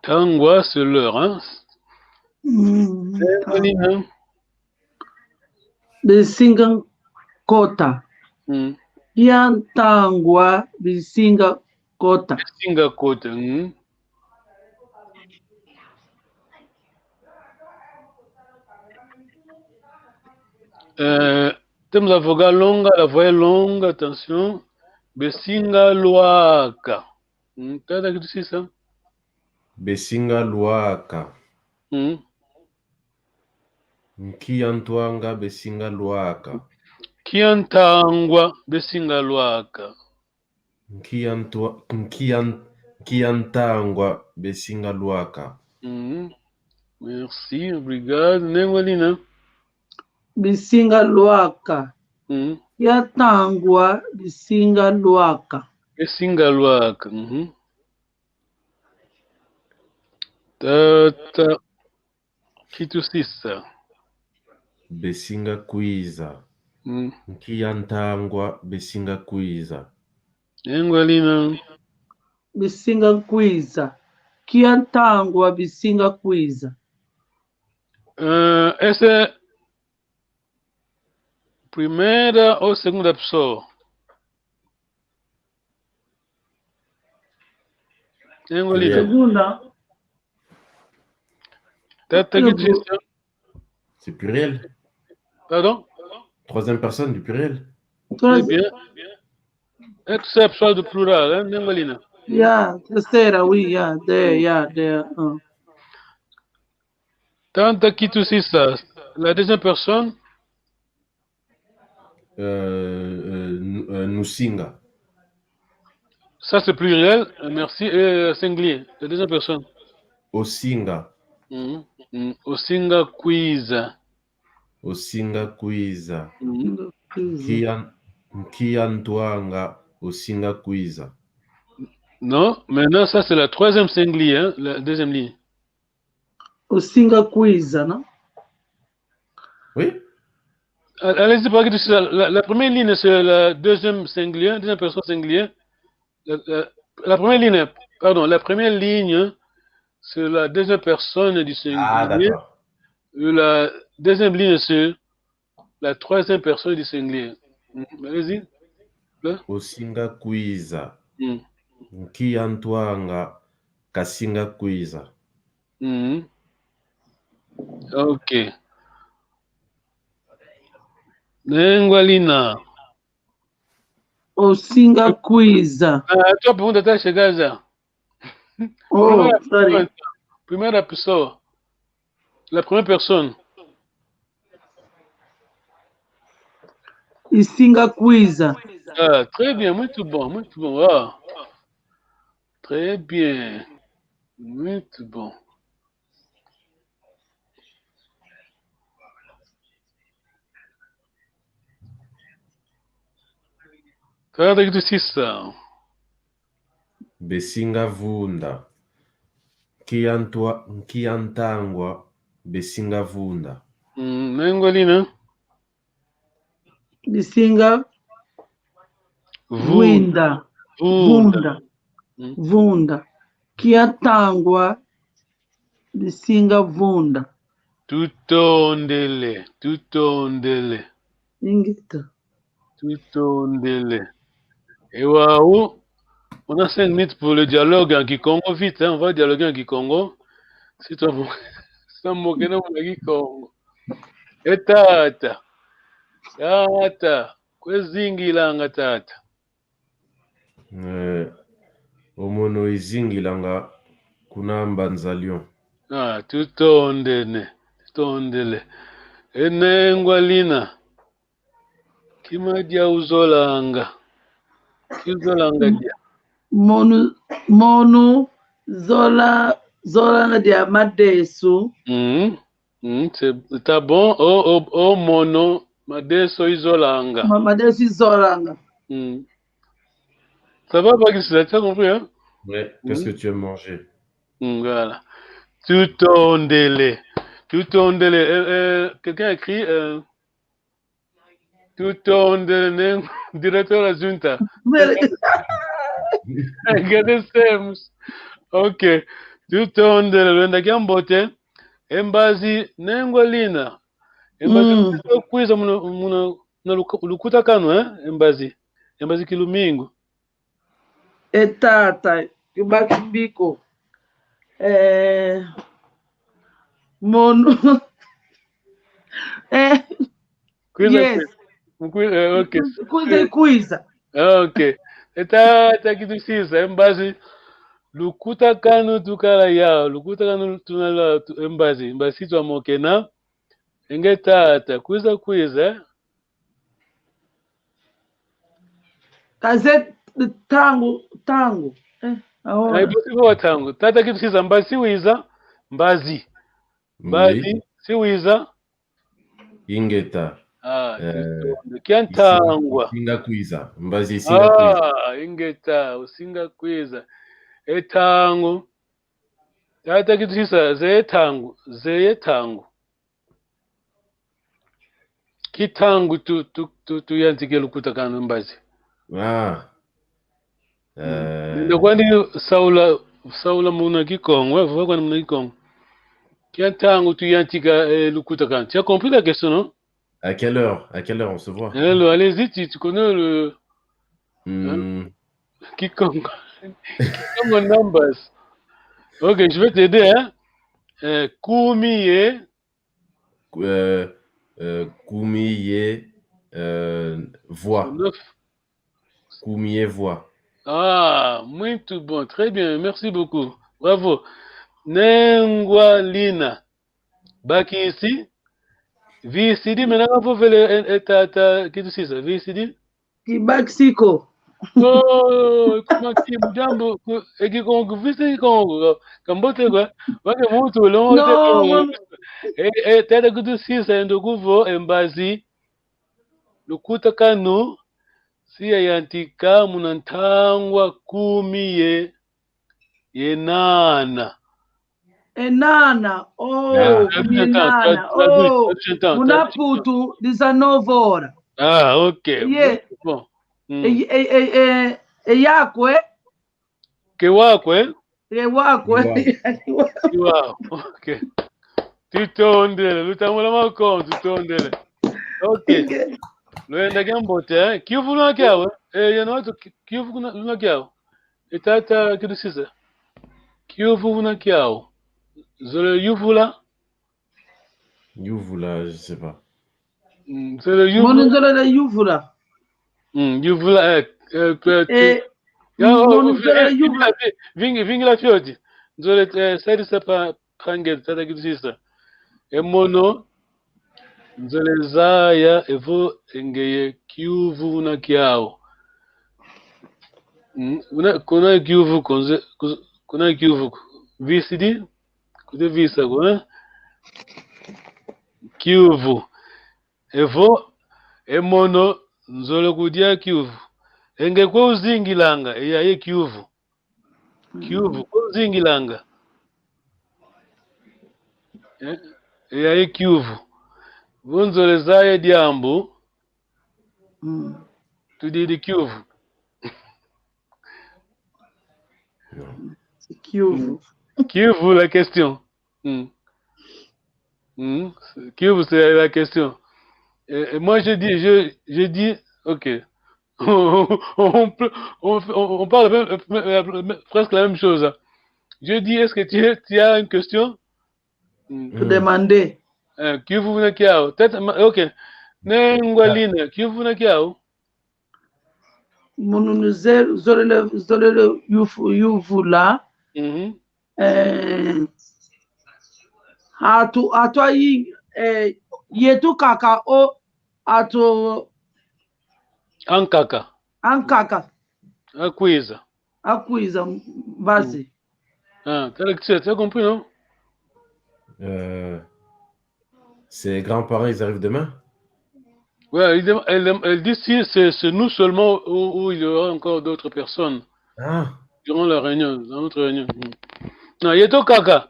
S4: Tangwa, c'est l'heure, hein?
S5: Besinga Kota. Yantangwa Besinga Kota.
S4: Besinga Kota. Temos la voix longue, attention. Besinga Luaka. T'as que tu sais ça?
S6: Besinga Luaka. Kiantwanga Besinga Luaka.
S4: Kiantangwa Besinga Luaka.
S6: Kiantangwa Besinga Luaka.
S4: Merci, obrigado. Nengolina.
S5: Besinga Luaka. Yatangwa Besinga Luaka.
S4: Besinga Luaka. Tata. Kitusisa.
S6: Besinga Kwiza. Kiantangwa Besinga Kwiza.
S4: Nengolina.
S5: Besinga Kwiza. Kiantangwa Besinga Kwiza.
S4: Essa é primeira ou segunda pessoa?
S5: Segunda.
S6: C'est pluriel.
S4: Pardon?
S6: Troisième personne du pluriel.
S4: Très bien. Est-ce que c'est la pessoa do plural, hein, Nengolina?
S5: Terceira, oui, there.
S4: Tant que tu sais ça, la deuxième personne?
S6: Nusinga.
S4: Ça c'est pluriel, merci. Et singulier, la deuxième personne?
S6: Osinga.
S4: Osinga Kwiza.
S6: Osinga Kwiza. Kiantwanga Osinga Kwiza.
S4: Non, maintenant ça c'est la troisième singulier, hein, la deuxième ligne.
S5: Osinga Kwiza, non?
S6: Oui.
S4: Allez-y, par la première ligne c'est la deuxième singulier, deuxième personne singulier. La première ligne, pardon, la première ligne c'est la deuxième personne du singulier.
S6: Ah, d'accord.
S4: La deuxième ligne c'est la troisième personne du singulier. Allez-y.
S6: Osinga Kwiza. Kiantwanga Kasinga Kwiza.
S4: Ok. Nengwalina.
S5: Osinga Kwiza.
S4: Tua pergunta está chegando já.
S5: Oh, sorry.
S4: Primeira pessoa. La première personne.
S5: Isinga Kwiza.
S4: Ah, très bien, muito bom, muito bom. Ah. Très bien, muito bom. Cada exercição.
S6: Besinga Vunda. Kiantangwa Besinga Vunda.
S4: Nengolina.
S5: Isinga Vunda. Vunda. Vunda. Kiatangwa Isinga Vunda.
S4: Tutondele.
S5: Ingita.
S4: Tutondele. Et waouh, on a 5 minutes pour le dialogue en Kikongo. Vite, hein, on va dialoguer en Kikongo. Si tu veux, ça moque non en Kikongo. Et tata, kwezingilanga tata.
S6: Omono izingilanga kunamba nzalion.
S4: Ah, tutondele. Enengwalina. Kimadia uzolanga. Kizolanga dia.
S5: Monu Zola dia Madesu.
S4: Tá bom? O mono Madeso Izolanga.
S5: Madesu Izolanga.
S4: Ça va, Bagis? Tu as compris, hein?
S6: Ouais, qu'est-ce que tu aimes manger?
S4: Voilà. Tutondele. Quelqu'un a écrit Tutondele, directeur de la junta. Regardez Sems. Ok. Tutondele, Wendagambote. Embazi Nengolina. Embazi kwiza muna lukuta kanu, Embazi Kilumingo.
S5: Etata Kibakimbiko. Mono. Yes.
S4: Ok.
S5: Kwiza.
S4: Ok. Etata kidusisa Embazi lukuta kanu tukala ya lukuta kanu tunala Embazi tu amokena engetata kwiza
S5: Kaze tangu
S4: Aibusiwa tangu tata kidusisa Mbazi wiza Mbazi siwiza
S6: ingeta
S4: kiantangwa
S6: Singa Kwiza. Mbazi Singa Kwiza.
S4: Ingeta usinga kwiza etangu tata kidusisa zeyetangu kitangu tu yanzike lukuta kanu Mbazi. Ndio kwani saula muna Kikongo, vous voyez muna Kikongo. Kiantangu tu yantika lukuta kanu. Tu as compris la question, non?
S6: À quelle heure on se voit?
S4: Allez-y, tu connais le Kikongo. Kikongo numbers. Ok, je vais t'aider, hein. Kumiye.
S6: Kumiye voix. Kumiye voix.
S4: Ah, muito bon, très bien, merci beaucoup. Bravo. Nengwalina. Baki ici. VCD, maintenant vous voulez qu'est-ce que c'est ça? VCD?
S5: Kibaksiko.
S4: Oh, comment tu mjambo Kikongo visi Kikongo kambote kwa wake mtu longo tata kudusisa ndokuvo Embazi lukuta kanu siya yantika munantangwa kumiye yenana.
S5: Enana, Enana, Munaputu, 19 horas.
S4: Ah, ok.
S5: Yeah.
S4: Bon.
S5: Yakwe.
S4: Kewakwe.
S5: Wow.
S4: Ok. Tutondele, lutamula mako, tutondele. Ok. Luenda gambote, kiuvu na kiawe. Yana watu kiuvu na kiawe. Etata kidusisa. Kiuvu na kiawe. Zole Yuvula?
S6: Yuvula, je sais pas.
S4: C'est le Yuvula.
S5: Mon zole la Yuvula.
S4: Yuvula, vingi la fioti. Zole sedi sa pa pranget, tata kidusisa. E mono Nzolezaya evo engeye Kiuvu na Kiao. Kuna Kiuvu kuna Kiuvu. Visidi? Kude visa kuna? Kiuvu. Evo emono nzole kudia Kiuvu. Enge kwa uzingilanga eyaye Kiuvu. Kiuvu kwa uzingilanga. Eyaye Kiuvu. Vunzolezaya diambu. Tudidi Kiuvu.
S5: C'est Kiuvu.
S4: Kiuvu la question. Kiuvu c'est la question. Et moi je dis, ok. on parle presque la même chose. Je dis, est-ce que tu as une question?
S5: Pour demander.
S4: Kiuvu na Kiao. Ok. Nengwaline, Kiuvu na Kiao.
S5: Mon zolele yuvu là. Atwa yetu kaka o ato
S4: Ankaka. Acquiza.
S5: Base.
S4: Tu as compris, non?
S6: Ses grands-parents, ils arrivent demain?
S4: Ouais, elle dit si c'est nous seulement ou il y aura encore d'autres personnes durant la réunion, dans notre réunion. Non, yeto kaka.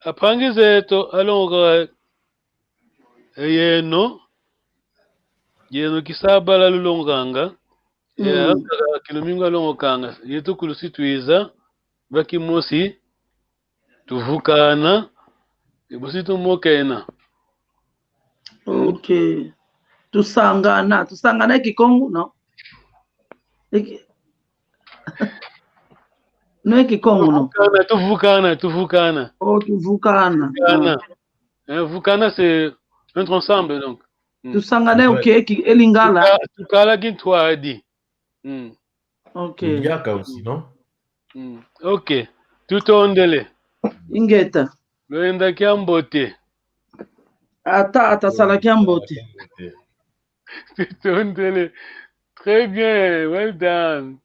S4: Aprangi zeto alonga yeno kisaba la lulonganga kilomingo alongokanga yeto kulusitwiza bakimosi tuvukana ibosi tumokena.
S5: Ok. Tusangana Kikongo, non? Non Kikongo, non?
S4: Tuvukana.
S5: Oh, Tuvukana.
S4: Vukana, c'est notre ensemble, donc.
S5: Tusangana, ok, Elingala.
S4: Tukala Gintwadi.
S5: Ok.
S6: Yaka aussi, non?
S4: Ok. Tutondele.
S5: Ingeta.
S4: Loenda Kiambote.
S5: Ata Salakia Mbote.
S4: Tutondele. Très bien, well done.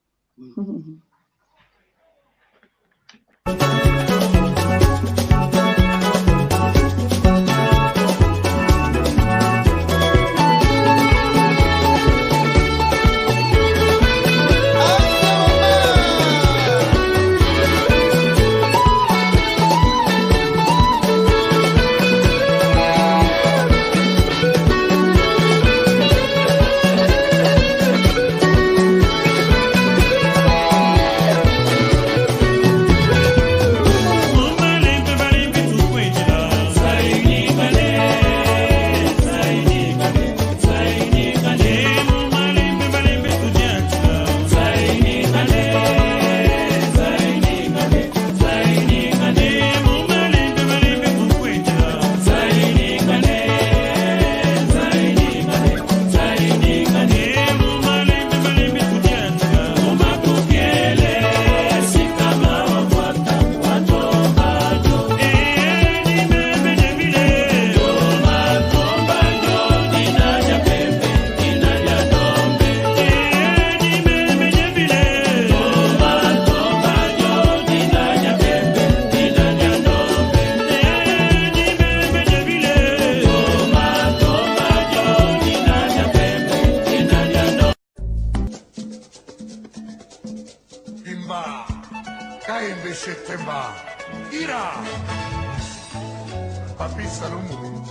S8: Papi Salomou,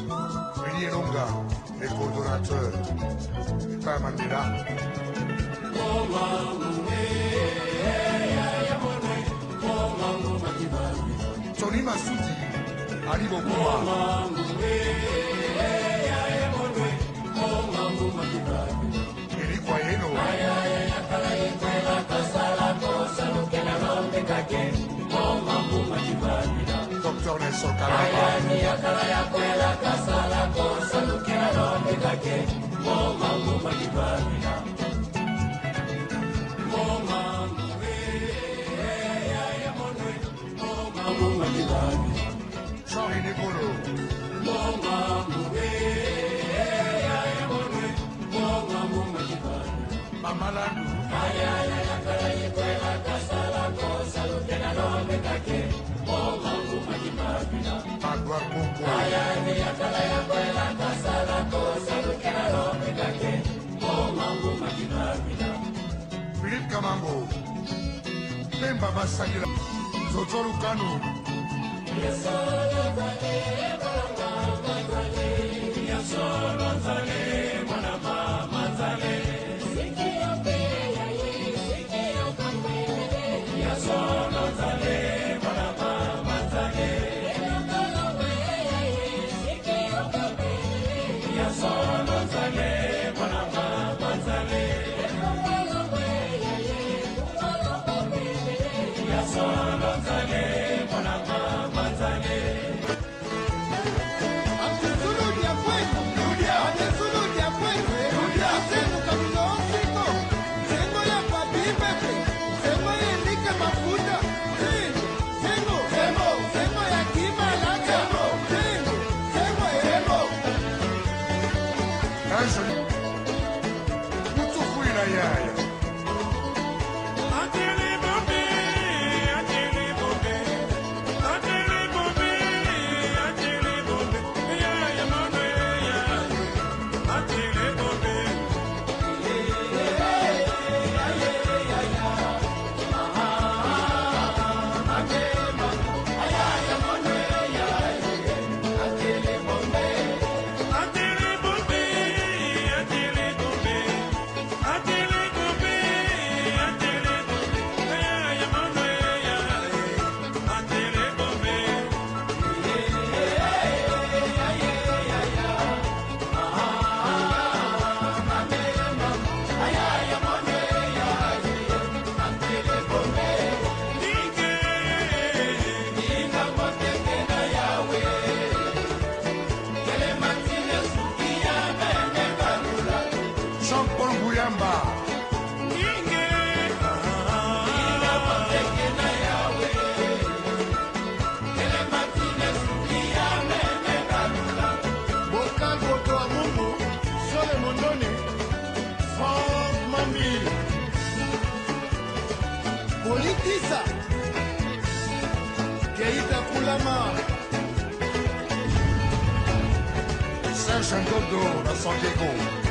S8: Willy Longa, les coordonnateurs, Papa Mandela. Tony Massoudi, Ali Bokuma. Eric Wayeno. Dr. Nelson Kalaba. Jean-René Bolo. Mamalandu. Magua Kumbo. Philippe Kamango. Pemba Masangila. Zozo Lukanu.
S9: Politisa Keita Kulama
S8: Serge Ngodo, la San Diego.